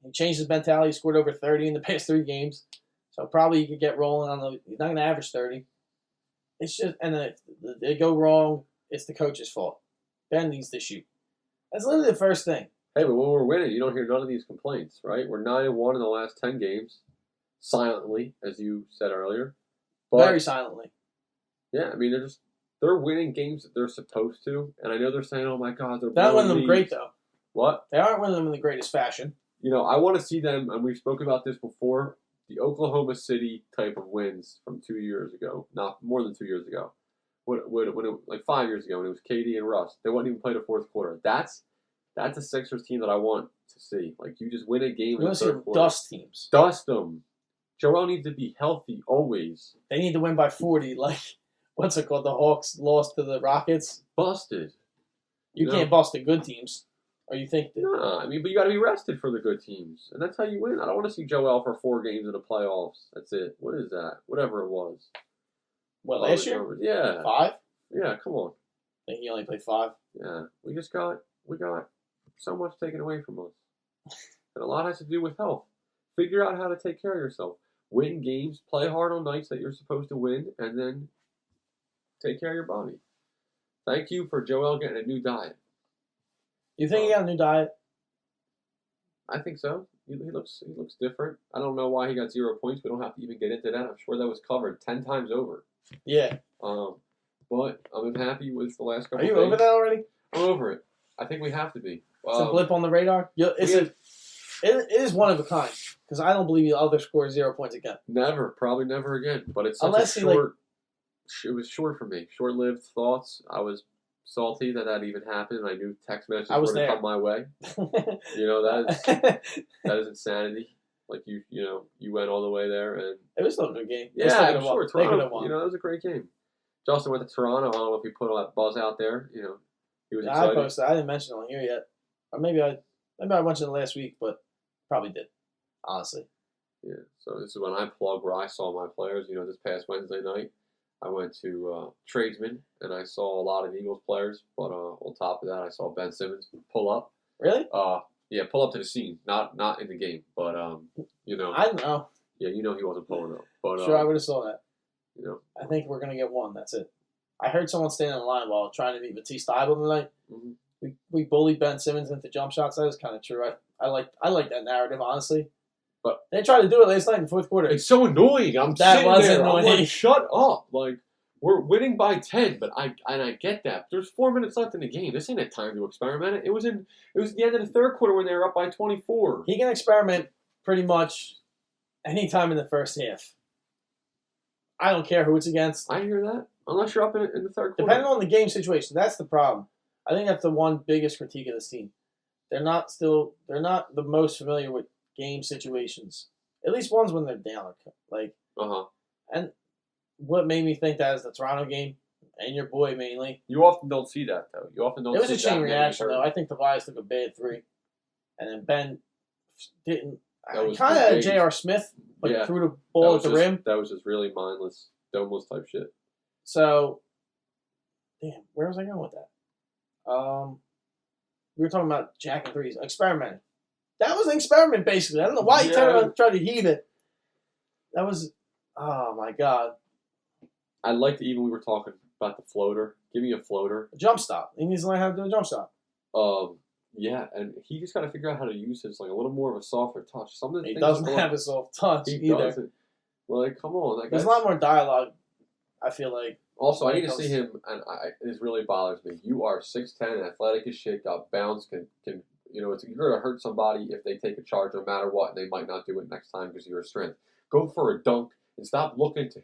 He changed his mentality, scored over 30 in the past 3 games. So probably he could get rolling he's not going to average 30. It's just, and then they go wrong, it's the coach's fault. Ben needs to shoot. That's literally the first thing. Hey, but when we're winning, you don't hear none of these complaints, right? We're 9-1 in the last 10 games, silently, as you said earlier. But, very silently. Yeah, I mean, they're winning games that they're supposed to, and I know they're saying, oh my God, they're not winning them leads. great, though. What? They aren't winning them in the greatest fashion. I want to see them, and we've spoken about this before, the Oklahoma City type of wins from 2 years ago, not more than 2 years ago. When it, 5 years ago when it was KD and Russ, they wouldn't even play the fourth quarter. That's a Sixers team that I want to see. Like, you just win a game in the third quarter. Dust teams. Dust them. Joel needs to be healthy always. They need to win by 40. Like, what's it called? The Hawks lost to the Rockets. Busted. You can't bust the good teams. Or you think that? Nah, I mean, but you got to be rested for the good teams. And that's how you win. I don't want to see Joel for 4 games in the playoffs. That's it. What is that? Whatever it was. What, last year? Numbers. Yeah. 5? Yeah, come on. I think he only played 5. Yeah. We got so much taken away from us. And a lot has to do with health. Figure out how to take care of yourself. Win games, play hard on nights that you're supposed to win, and then take care of your body. Thank you for Joel getting a new diet. You think he got a new diet? I think so. He looks different. I don't know why he got 0 points. We don't have to even get into that. I'm sure that was covered 10 times over. Yeah. But I'm happy with the last couple Are you days. over that already? I'm over it. I think we have to be. It's a blip on the radar? It is one of a kind. Because I don't believe you'll ever score 0 points again. Never. Probably never again. But it's such Unless a short... it was short for me. Short-lived thoughts. I was salty that even happened, and I knew text messages were going to come my way. That is insanity. Like, you went all the way there. And it was still a good game. Yeah, I'm sure. They could have Toronto, won. that was a great game. Justin went to Toronto. I don't know if he put all that buzz out there. He was excited. I posted. I didn't mention it on here yet. Or maybe I mentioned it last week, but probably did. Honestly. Yeah. So this is when I plug where I saw my players. This past Wednesday night, I went to Tradesman, and I saw a lot of Eagles players. But on top of that, I saw Ben Simmons pull up. Really? Yeah, pull up to the scene. Not in the game, but I don't know. Yeah, he wasn't pulling up. But sure, I would have saw that. I think we're gonna get one. That's it. I heard someone standing in line while trying to meet Matisse Thybulle tonight. Mm-hmm. we bullied Ben Simmons into jump shots. That is kind of true. I like that narrative, honestly. But they tried to do it last night in the fourth quarter. It's so annoying. That was there. annoying. I'm like, shut up. Like, we're winning by 10, but I get that. There's 4 minutes left in the game. This ain't a time to experiment. It was the end of the third quarter when they were up by 24. He can experiment pretty much any time in the first half. I don't care who it's against. I hear that. Unless you're up in the third quarter. Depending on the game situation, that's the problem. I think that's the one biggest critique of this team. They're not the most familiar with game situations. At least ones when they're down. Like, and what made me think that is the Toronto game and your boy mainly. You often don't see that, though. You often don't see that. It was a chain reaction, though. I think Tobias took a bad three. And then Ben didn't. Kind of J.R. Smith, threw the ball at the rim. That was just really mindless, domeless type shit. So, damn, where was I going with that? We were talking about jacking threes, experimenting. That was an experiment, basically. I don't know why he tried to heave it. That was, oh my god. I liked it even we were talking about the floater. Give me a floater. A jump stop. He needs to learn how to do a jump stop. Yeah, and he just got to figure out how to use his a little more of a softer touch. Some of the he things doesn't have a soft touch either. Doesn't. Like, come on. There's a lot more dialogue, I feel like. Also, I need to see him, and this really bothers me. You are 6'10", athletic as shit, got bounce, can you're going to hurt somebody if they take a charge no matter what, and they might not do it next time because of your strength. Go for a dunk and stop looking to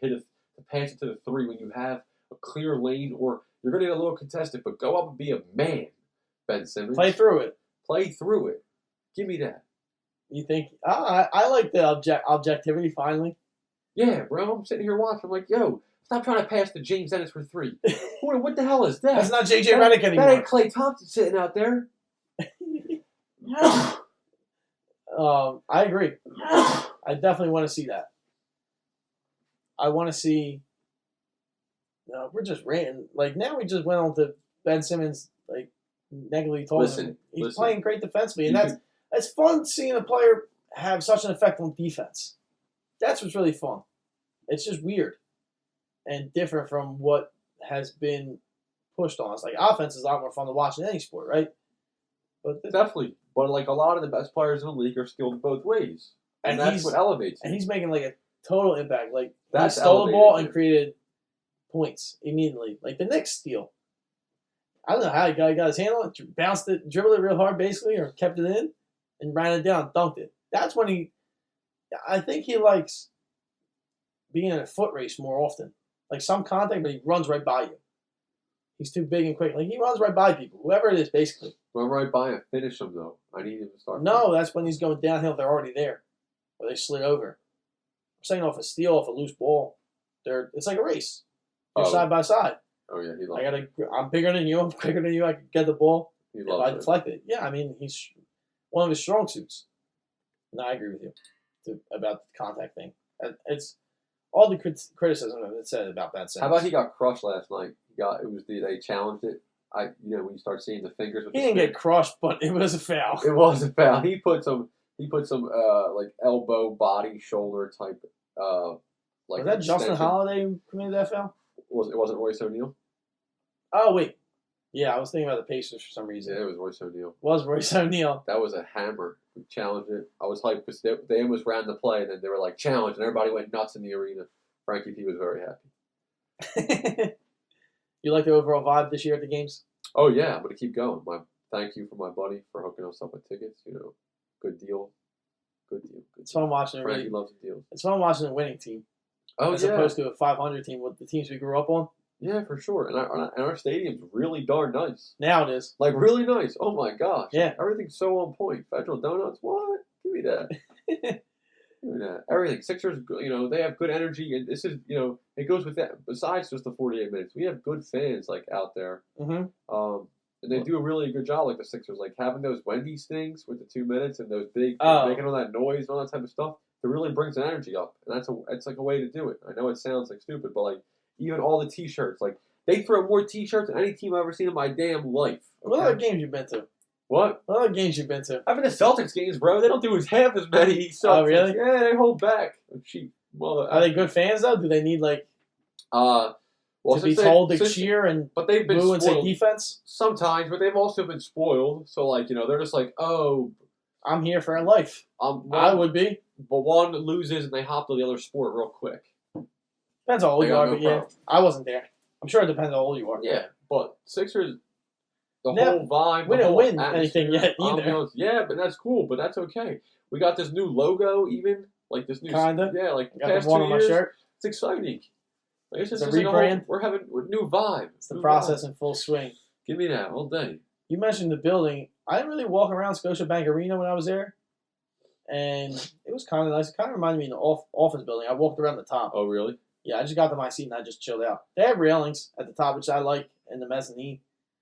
to pass it to the three when you have a clear lane, or you're going to get a little contested, but go up and be a man, Ben Simmons. Play through it. Give me that. You think? I like the objectivity, finally. Yeah, bro. I'm sitting here watching. I'm like, yo, stop trying to pass to James Ennis for three. What the hell is that? That's not J.J. Redick anymore. That ain't Klay Thompson sitting out there. I agree. I definitely want to see that. I want to see. We're just ranting. Like, now we just went on to Ben Simmons, like, negatively talking. He's playing great defensively, and that's fun seeing a player have such an effect on defense. That's what's really fun. It's just weird and different from what has been pushed on us. Like, offense is a lot more fun to watch in any sport, right? But definitely. But, like, a lot of the best players in the league are skilled both ways. And that's what elevates him. And he's making, like, a total impact. Like, he stole the ball and created points immediately. Like the Knicks steal. I don't know how he got his hand on it, bounced it, dribbled it real hard basically, or kept it in, and ran it down, dunked it. That's when I think he likes being in a foot race more often. Like some contact, but he runs right by you. He's too big and quick. Like he runs right by people, whoever it is, basically. Run right by him. Finish him, though. I need him to start. No, that's when he's going downhill. They're already there. Or they slid over. I'm saying off a steal, off a loose ball. It's like a race. You're side by side. Oh, yeah. I'm bigger than you. I'm quicker than you. I can get the ball. He loves I deflect it. Yeah, I mean, he's one of his strong suits. No, I agree with you about the contact thing. It's all the criticism that said about Ben Simmons. How about he got crushed last night? They challenged it. When you start seeing the fingers. He didn't get crushed, but it was a foul. It was a foul. He put some like elbow, body, shoulder type. Was that Justin Holiday who committed that foul? It wasn't Royce O'Neal? Oh wait, yeah, I was thinking about the Pacers for some reason. Yeah, it was Royce O'Neal. Was Royce O'Neal? That was a hammer. We challenged it. I was hyped because they almost ran the play, and then they were like challenge, and everybody went nuts in the arena. Frankie P was very happy. You like the overall vibe this year at the games? Oh yeah, I'm gonna keep going. Thank you for my buddy for hooking us up with tickets. Good deal. It's fun watching. Frankie loves the deal. It's fun watching a winning team. As opposed to a 500 team with the teams we grew up on. Yeah, for sure. And our stadium's really darn nice. Now it is. Like, really nice. Oh, my gosh. Yeah. Everything's so on point. Federal Donuts, what? Give me that. Give me that. Everything. Sixers, they have good energy. And this is, it goes with that. Besides just the 48 minutes, we have good fans, like, out there. Mm-hmm. And they do a really good job, like the Sixers. Like, having those Wendy's things with the 2 minutes and those big, making all that noise and all that type of stuff. It really brings the energy up, and it's like a way to do it. I know it sounds like stupid, but like even all the T-shirts, like they throw more T-shirts than any team I've ever seen in my damn life. Okay? What other games you been to? What other games you been to? I've been to Celtics games, bro. They don't do half as many. Celtics. Oh, really? Yeah, they hold back. Cheap. Are they good fans though? Do they need like? Well, to be since told to since- cheer and but they've been boo and say spoiled defense. sometimes, but they've also been spoiled. So like they're just like, oh, I'm here for life. one, I would be. but one loses and they hop to the other sport real quick. Depends how old They you got are, no but yeah, problem. I wasn't there. I'm sure it depends how old you are. Yeah, but Sixers, the Never- whole vibe, we the didn't whole win atmosphere, anything yet either. ambiance, yeah, but that's cool. But that's okay. We got this new logo, even like this new Kinda. yeah, like the Got past the one 2 on my years. shirt. It's exciting. Like, it's It's just a like rebrand. we're having a new vibe. It's the New process vibe. in full swing. Give me that all day. You mentioned the building. I didn't really walk around Scotiabank Arena when I was there, and it was kind of nice. It kind of reminded me of the office building. I walked around the top. Oh, really? Yeah, I just got to my seat and I just chilled out. They have railings at the top, which I like, in the mezzanine.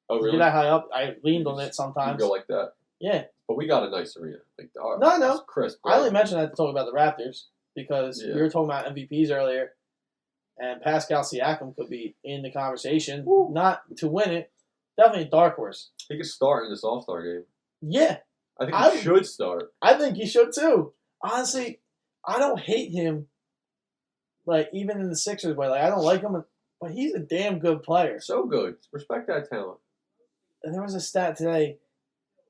Oh, If really? you're that high up, I leaned on it You sometimes. go like that. Yeah, But we got a nice arena. Like, No, I know. it's crisp. I only mentioned that to talk about the Raptors because Yeah. we were talking about MVPs earlier, and Pascal Siakam could be in the conversation. Woo. Not to win it, definitely a dark horse. He could start in this All-Star game. Yeah, I think I he would- should start. I think he should too. Honestly, I don't hate him. Like even in the Sixers way, like I don't like him, but he's a damn good player. So good. Respect that talent. And there was a stat today,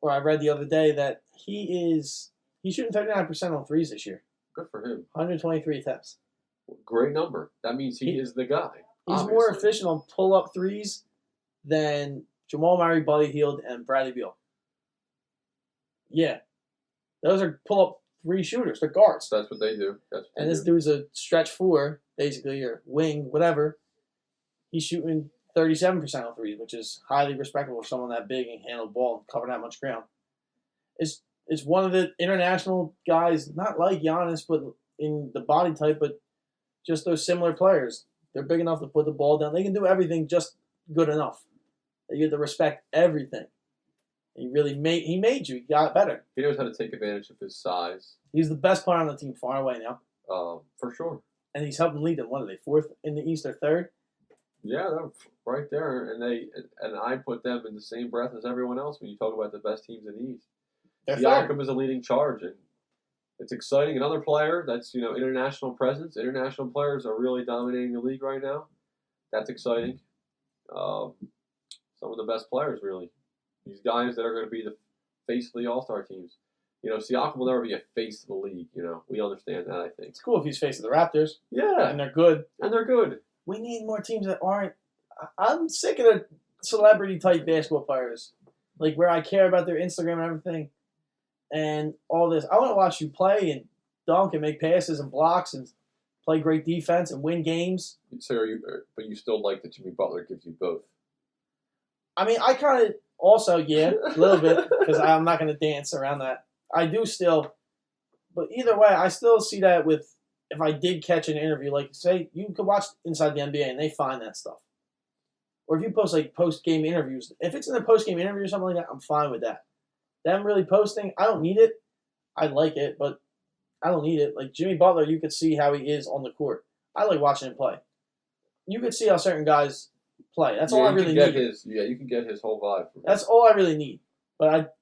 or I read the other day that he's shooting 39% on threes this year, Good for him. 123 attempts. Great number. That means he He- is the guy. He's more obviously. efficient on pull up threes than Jamal Murray, Buddy Hield, and Bradley Beal. Yeah, those are pull up three shooters. They're guards. That's what they do. That's what And they this do. dude's a stretch four, basically, or wing, whatever. He's shooting 37% on threes, which is highly respectable for someone that big and handle the ball and cover that much ground. It's one of the international guys, not like Giannis, but in the body type, but just those similar players. They're big enough to put the ball down. They can do everything just good enough. You have to respect everything. He made you. He got better. He knows how to take advantage of his size. He's the best player on the team far away now. For sure. And he's helping lead them. What are they, fourth in the East or third? Yeah, they're right there, and I put them in the same breath as everyone else when you talk about the best teams in the East. They're third. Siakam is a leading charge, and it's exciting. Another player that's international presence. International players are really dominating the league right now. That's exciting. Some of the best players, really. These guys that are going to be the face of the All-Star teams. Siakam will never be a face of the league. We understand that, I think. It's cool if he's facing the Raptors, Yeah, and they're good. and they're good. We need more teams that aren't. I'm sick of the celebrity-type basketball players, like where I care about their Instagram and everything, and all this. I want to watch you play and dunk and make passes and blocks and play great defense and win games. So but you still like that Jimmy Butler gives you both. I mean, I kind of also, yeah, a little bit, because I'm not going to dance around that. I do still, but either way, I still see that with, if I did catch an interview, like, say, you could watch Inside the NBA and they find that stuff. Or if you post, like, post-game interviews, if it's in a post-game interview or something like that, I'm fine with that. Them really posting, I don't need it. I like it, but I don't need it. Like, Jimmy Butler, you could see how he is on the court. I like watching him play. You could see how certain guys play. That's all I really need. You can get his whole vibe from him. That's all I really need. But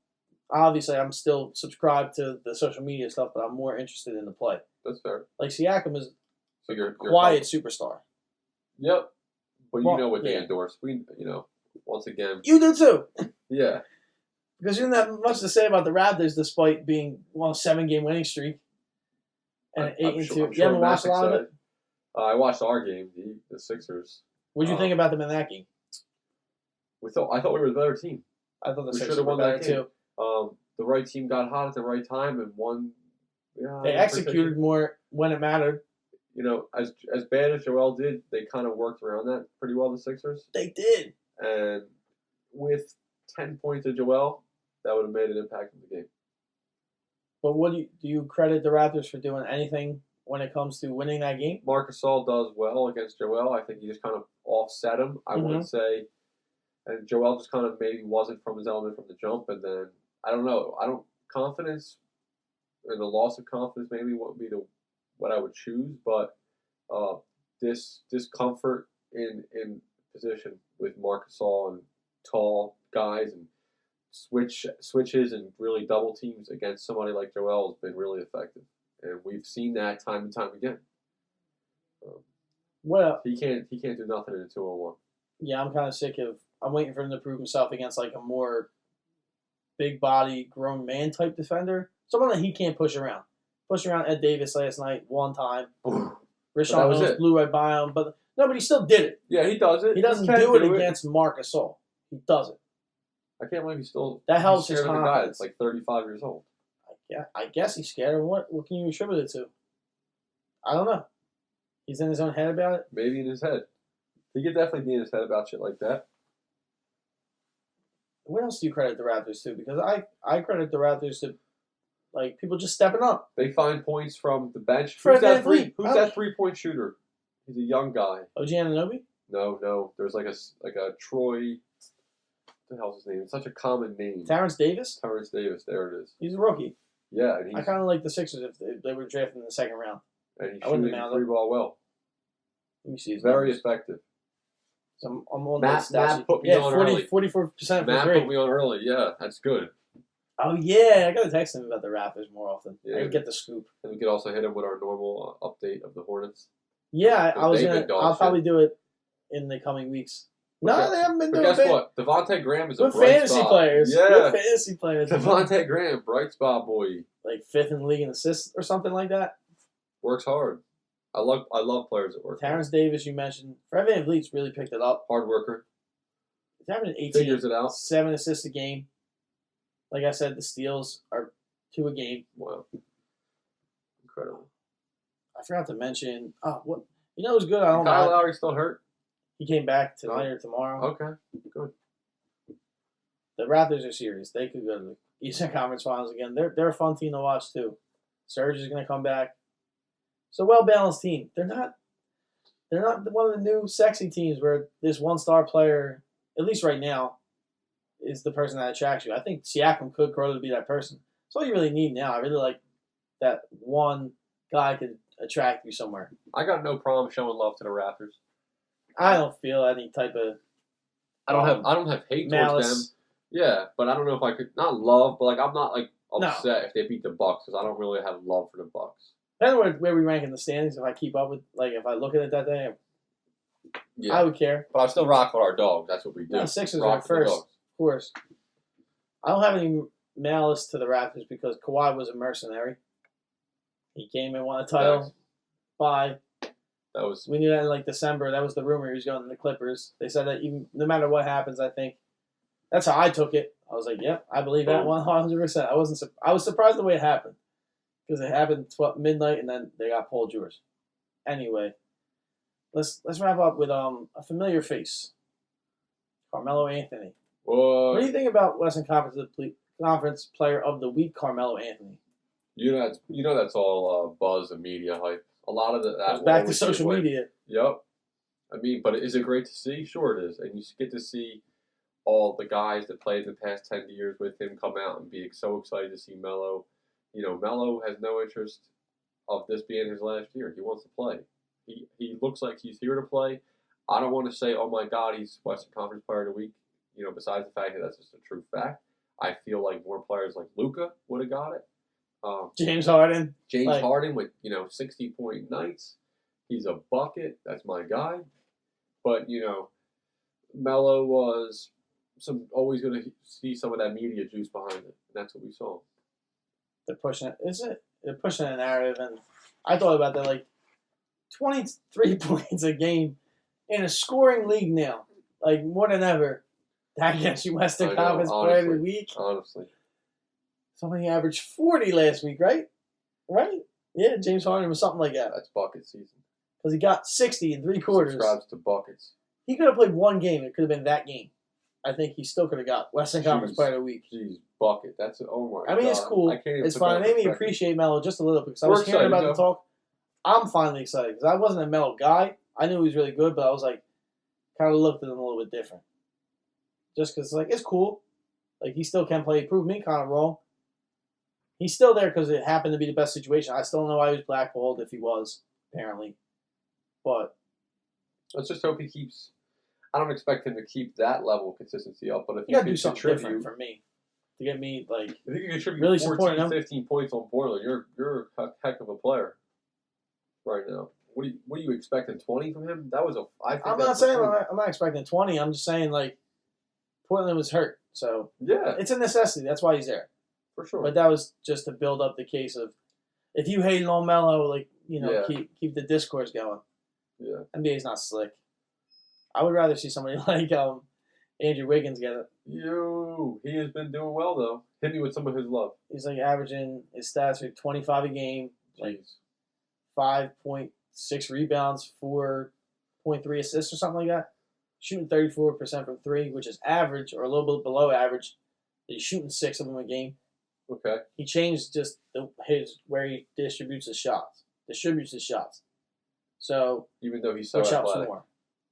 I'm still subscribed to the social media stuff, but I'm more interested in the play. That's fair. Like Siakam is So you're quiet superstar. Yep. But Well, you know what they yeah. endorse. Once again. You do too. Yeah. Because you didn't have much to say about the Raptors despite being on a 7-game winning streak. And an 8-2. You haven't watched a lot of it? I watched our game, the Sixers. What did you think about them in that game? I thought we were the better team. I thought the We Sixers should've were won better that game. too. The right team got hot at the right time and won. Yeah, They executed more when it mattered. As bad as Joel did, they kind of worked around that pretty well, the Sixers. They did. And with 10 points of Joel, that would have made an impact in the game. But what do you credit the Raptors for doing anything when it comes to winning that game? Marc Gasol does well against Joel. I think he just kind of offset him, I would say. And Joel just kind of maybe wasn't from his element from the jump. And then, I don't know. Confidence and the loss of confidence maybe wouldn't be what I would choose. But this discomfort in position with Marc Gasol and tall guys and switches and really double teams against somebody like Joel has been really effective. And we've seen that time and time again. Well, He can't do nothing in a 2-on-1. yeah, I'm kind of sick of. I'm waiting for him to prove himself against like a more big body, grown man type defender. Someone that he can't push around. Pushed around Ed Davis last night one time. Rashawn that was Holmes it. blew right by him, but he still did it. Yeah, he does it. He doesn't can do it against Marc Gasol. He doesn't. I can't believe he's still. That helps he's his scared of a guy confidence. that's like 35 years old. Yeah, I guess he's scared. What can you attribute it to? I don't know. He's in his own head about it. Maybe in his head. He could definitely be in his head about shit like that. What else do you credit the Raptors to? Because I credit the Raptors to like people just stepping up. They find points from the bench. Fred Who's that VanVleet. Who's that 3-point shooter? He's a young guy. OG Anunoby? No. There's like a Troy. What the hell's his name? It's such a common name. Terrence Davis? Terrence Davis. There it is. He's a rookie. Yeah, and I kind of like the Sixers if they were drafted in the second round. and he's I wouldn't shooting have the known. 3 ball well. Let me see his Very numbers. effective. So I'm on Matt the stats sheet. put me Yeah, on 40, early. 44% for Matt three. put me on early. Yeah, that's good. Oh, yeah. I got to text him about the Raptors more often. Yeah. I can get the scoop. And we could also hit him with our normal update of the Hornets. Yeah, I was They've gonna. been dog I'll shit. probably do it in the coming weeks. But No, they haven't been But doing guess it. what? Devontae Graham is a Good bright fantasy spot. players. Yeah. Good fantasy players. Devontae Graham, bright spot boy. Like 5th in the league in assists or something like that. Works hard. I love players that work Terrence Davis, you mentioned. Fred VanVleet's really picked it up. hard. Hard worker. He's having an 18, Figures it out. 7 assists a game. Like I said, the steals are 2 a game. Wow. Incredible. I forgot to mention. Oh, what? You know who's good? I don't Kyle know. Lowry still hurt? He came back tonight or tomorrow. Okay. Good. The Raptors are serious. They could go to the Eastern Conference Finals again. They're a fun team to watch too. Serge is going to come back. It's a well-balanced team. They're not one of the new sexy teams where this one-star player, at least right now, is the person that attracts you. I think Siakam could grow to be that person. That's all you really need now. I really like that one guy could attract you somewhere. I got no problem showing love to the Raptors. I don't feel any type of I don't have hate towards them. malice. Yeah, but I don't know if I could not love, but like I'm not like No. upset if they beat the Bucks because I don't really have love for the Bucks. Depending on where we rank in the standings, if I keep up with, like, if I look at it that day, Yeah, I would care. but I still rock with our dogs. That's what we do. No, Sixers Rock are with the first, dogs. of course. I don't have any malice to the Raptors because Kawhi was a mercenary. He came and won a title. Facts. Bye. That was We knew that in like December. That was the rumor he was going to the Clippers. They said that even no matter what happens, I think that's how I took it. I was like, "Yep, I believe that 100%." I was surprised the way it happened because it happened midnight and then they got Paul George. Anyway, let's wrap up with a familiar face, Carmelo Anthony. What do you think about Western Conference Player of the Week, Carmelo Anthony? You know that's all buzz and media hype. A lot of that. Goes will back to always be social away. media. Yep. I mean, but is it great to see? Sure it is. And you get to see all the guys that played the past 10 years with him come out and be so excited to see Melo. You know, Melo has no interest of this being his last year. He wants to play. He looks like he's here to play. I don't want to say, oh my God, he's Western Conference Player of the Week. You know, besides the fact that that's just a true fact. I feel like more players like Luka would have got it. James Harden. James Harden with 60-point nights. He's a bucket. That's my guy. But Melo was always going to see some of that media juice behind it. And that's what we saw. They're pushing it. They're pushing a narrative, and I thought about that. Like 23 points a game in a scoring league now, like more than ever. That gets you Western I know, Conference Player of the Week. Honestly. Somebody averaged 40 last week, right? Right? Yeah, James Harden was something like that. That's bucket season. Because he got 60 in 3 quarters. Subscribes to buckets. He could have played one game. It could have been that game. I think he still could have got Western Conference Jeez. Player of the Week. Jeez, bucket. That's oh my I mean, God. it's cool. I can't even It's put that fine. in It made me perspective. appreciate Melo just a little because I We're was hearing excited, about the though. talk. I'm finally excited because I wasn't a Melo guy. I knew he was really good, but I was like, kind of looked at him a little bit different. Just because, like, it's cool. Like, he still can play. He proved me kind of wrong. He's still there because it happened to be the best situation. I still don't know why he was blackballed if he was, apparently. But Let's just hope he keeps. I don't expect him to keep that level of consistency up, but if you he got to can do something different contribute, for me to get me, like, if you can contribute really supporting 14, him. 15 points on Portland, you're a heck of a player right now. What are you expecting? 20 from him? That was I'm not saying I'm not expecting 20. I'm just saying like Portland was hurt, so yeah, it's a necessity. That's why he's there. for sure. But that was just to build up the case of if you hate on Melo, like keep the discourse going. Yeah, NBA's not slick. I would rather see somebody like Andrew Wiggins get it. he has been doing well though. Hit me with some of his love. He's like averaging his stats are 25 a game, like 5.6 rebounds, 4.3 assists or something like that. Shooting 34% from three, which is average or a little bit below average. He's shooting 6 of them a game. Okay. He changed just where he distributes his shots. So Even though he's so which helps athletic. more.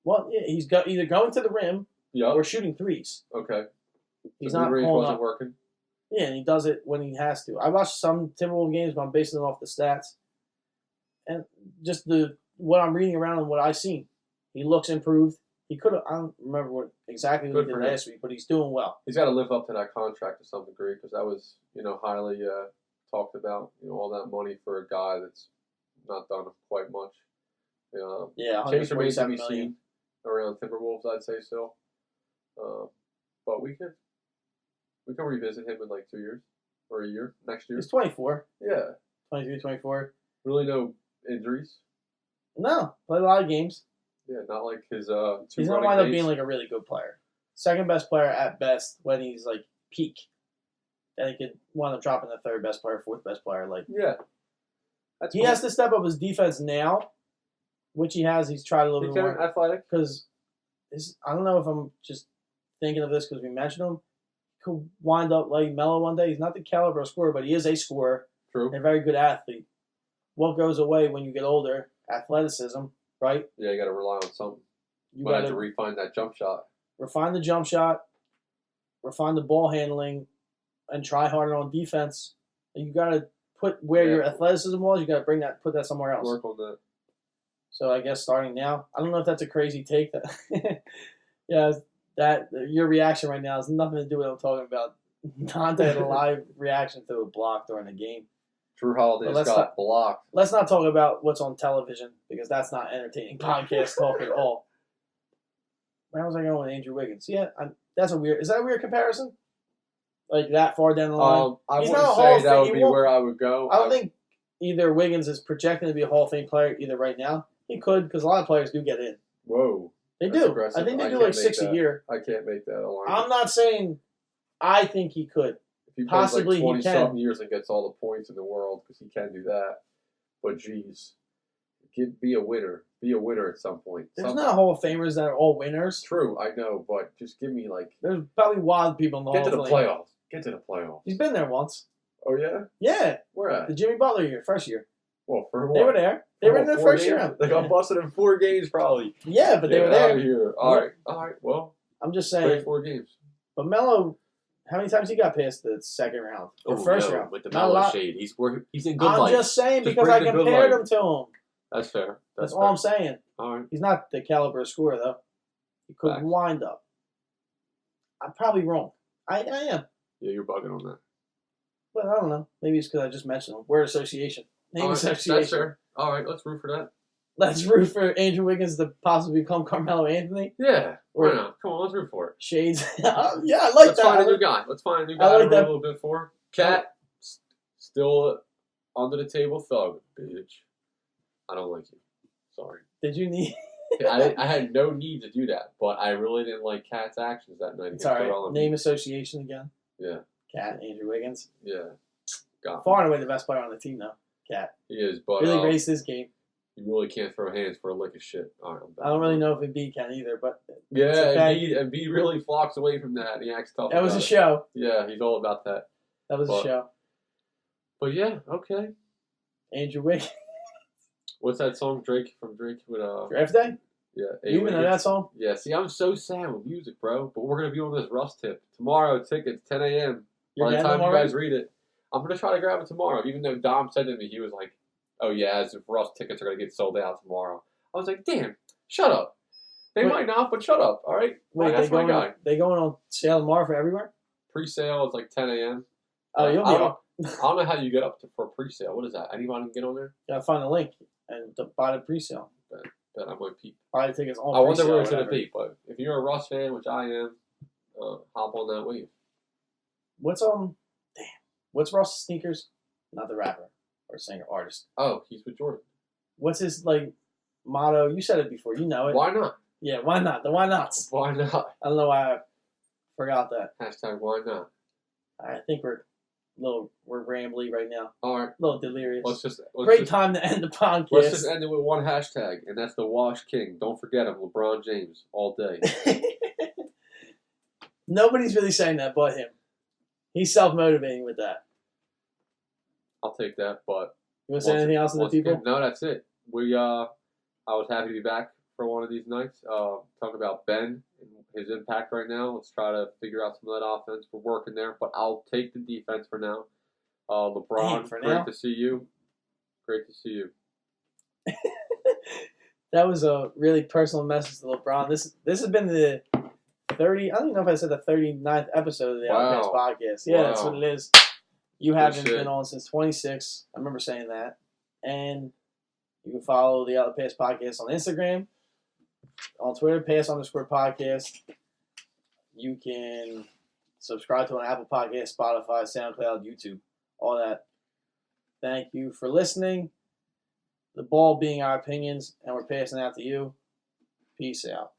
Well, yeah, he's either going to the rim Yep. or shooting threes. Okay. He's the not mid-range pulling wasn't up. working. Yeah, and he does it when he has to. I watched some Timberwolves games, but I'm basing it off the stats. And just what I'm reading around and what I've seen. He looks improved. He could have, I don't remember exactly what Good he did for him. last week, but he's doing well. He's got to live up to that contract to some degree because that was, highly talked about. All that money for a guy that's not done quite much. Yeah, Chase remains to be 147 million. seen around Timberwolves, I'd say so. But we can revisit him in like 2 years or a year next year. He's 24, Yeah, 23, 24. really no injuries. No, played a lot of games. Yeah, not like his He's two going to running wind up mates. being like a really good player. Second best player at best when he's like peak. Then he could wind up dropping the third best player, fourth best player. Like Yeah, that's he cool. has to step up his defense now, which he has. He's tried a little He's bit getting more. athletic. Because I don't know if I'm just thinking of this because we mentioned him. He could wind up like Melo one day. He's not the caliber of scorer, but he is a scorer True. and a very good athlete. What goes away when you get older? Athleticism, right? Yeah, you got to rely on something. You Might got have to to refine that jump shot. refine the jump shot, refine the ball handling, and try harder on defense. And you got to put where your athleticism was. You got to put that somewhere else. Work on that. So I guess starting now, I don't know if that's a crazy take. That your reaction right now has nothing to do with what I'm talking about. Dante had a live reaction to a block during the game. Drew Holiday Well, just got blocked. Let's not talk about what's on television because that's not entertaining podcast talk at all. Where was I going with Andrew Wiggins? Yeah, is that a weird comparison? Like that far down the line? I He's wouldn't not a Hall of say that Fame- would he be won't- where I would go. I don't think either Wiggins is projecting to be a Hall of Fame player either right now. He could because a lot of players do get in. Whoa. They That's do. aggressive. I think they I do can't like 6 make a that. year. I can't make that alignment. I'm not saying I think he could. If he possibly he plays like can. 20-something years and gets all the points in the world, because he can do that. But, geez, be a winner. Be a winner at some point. There's not Hall of Famers that are all winners. True, I know, but just give me, There's probably wild people in the get to Hall the of Fame. playoffs. Get to the playoffs. He's been there once. Oh, yeah? Yeah, Where the at? Jimmy Butler year, first year. Well, for what? They were there. They were in the 4 first games? year. They got busted in 4 games, probably. Yeah, but they were Get out of there. here. All right. Well, I'm just play saying. 4 games. But Melo, how many times he got past the second round or first round? With the Not a Melo lot. shade. He's in good I'm light. just saying Just because bring I the good compared light. him to him. That's fair. That's all I'm saying. All right. He's not the caliber of scorer though. He could Facts. wind up. I'm probably wrong. I am. Yeah, you're bugging on that. But I don't know. Maybe it's because I just mentioned him. Word association. Name All right, association. that's fair. All right, let's root for that. Let's root for Andrew Wiggins to possibly become Carmelo Anthony. Yeah, Or- why not? Come on, let's root for it. Shades. Yeah, I like Let's that. find I a new like- guy. Let's find a new I guy like to root that. a little bit for. Cat, still under the table thug, bitch. I don't like you. Sorry. Did you need? I had no need to do that, but I really didn't like Cat's actions that night. It's against all right. Joel Embiid. Name association again. Yeah, Cat Andrew Wiggins. yeah. Got him. Far and away the best player on the team though. Cat He is, but really raised his game. you really can't throw hands for a lick of shit. All right, I'm back. I don't really know if Embiid can either, but Yeah, it's okay. Embiid really flocks away from that. And he acts tough. that was a about it. show. Yeah, he's all about that. That was a But- show. But yeah, okay. Andrew Wiggins. What's that song Drake with Draft day. yeah, You even know that song? Yeah, see, I'm so sad with music, bro. But we're gonna be on this Rust tip tomorrow. Tickets 10 a.m. You're By the getting time them you already? guys read it, I'm gonna try to grab it tomorrow. Even though Dom said to me, he was like, "Oh yeah, as if Rust tickets are gonna get sold out tomorrow." I was like, "Damn, shut up." They Wait. might not, but shut up. All right, Wait, that's my guy. they going on sale tomorrow for everywhere? Pre-sale is like 10 a.m. Oh, you'll be I on. don't know how you get up for pre-sale. What is that? Anyone can get on there? Gotta find the link. and buy the pre-sale. That I might peep. Buy the tickets on I wonder pre-sale where or it's going to whatever. be, but if you're a Russ fan, which I am, hop on that wave. What's Ross's sneakers? Not the rapper or singer artist. Oh, he's with Jordan. What's his motto? You said it before. You know it. Why not? Yeah, why not? The why nots. Why not? I don't know why I forgot that. Hashtag why not? I think we're rambly right now. All right. A little delirious. Let's Great just, time to end the podcast. Let's just end it with one hashtag, and that's the Wash King. Don't forget him, LeBron James, all day. Nobody's really saying that but him. He's self-motivating with that. I'll take that, but... You want to say anything else to the people? No, that's it. I was happy to be back for one of these nights. Talk about Ben and his impact right now. Let's try to figure out some of that offense. We're working there, but I'll take the defense for now. LeBron, great to see you. Great to see you. That was a really personal message to LeBron. This has been the 30. I don't even know if I said the 39th episode of the Outcast podcast. Yeah, that's what it is. You haven't been on since 26. I remember saying that. And you can follow the Outcast podcast on Instagram, on Twitter, pass_podcast. You can subscribe to an Apple Podcast, Spotify, SoundCloud, YouTube, all that. Thank you for listening. The ball being our opinions, and we're passing out to you. Peace out.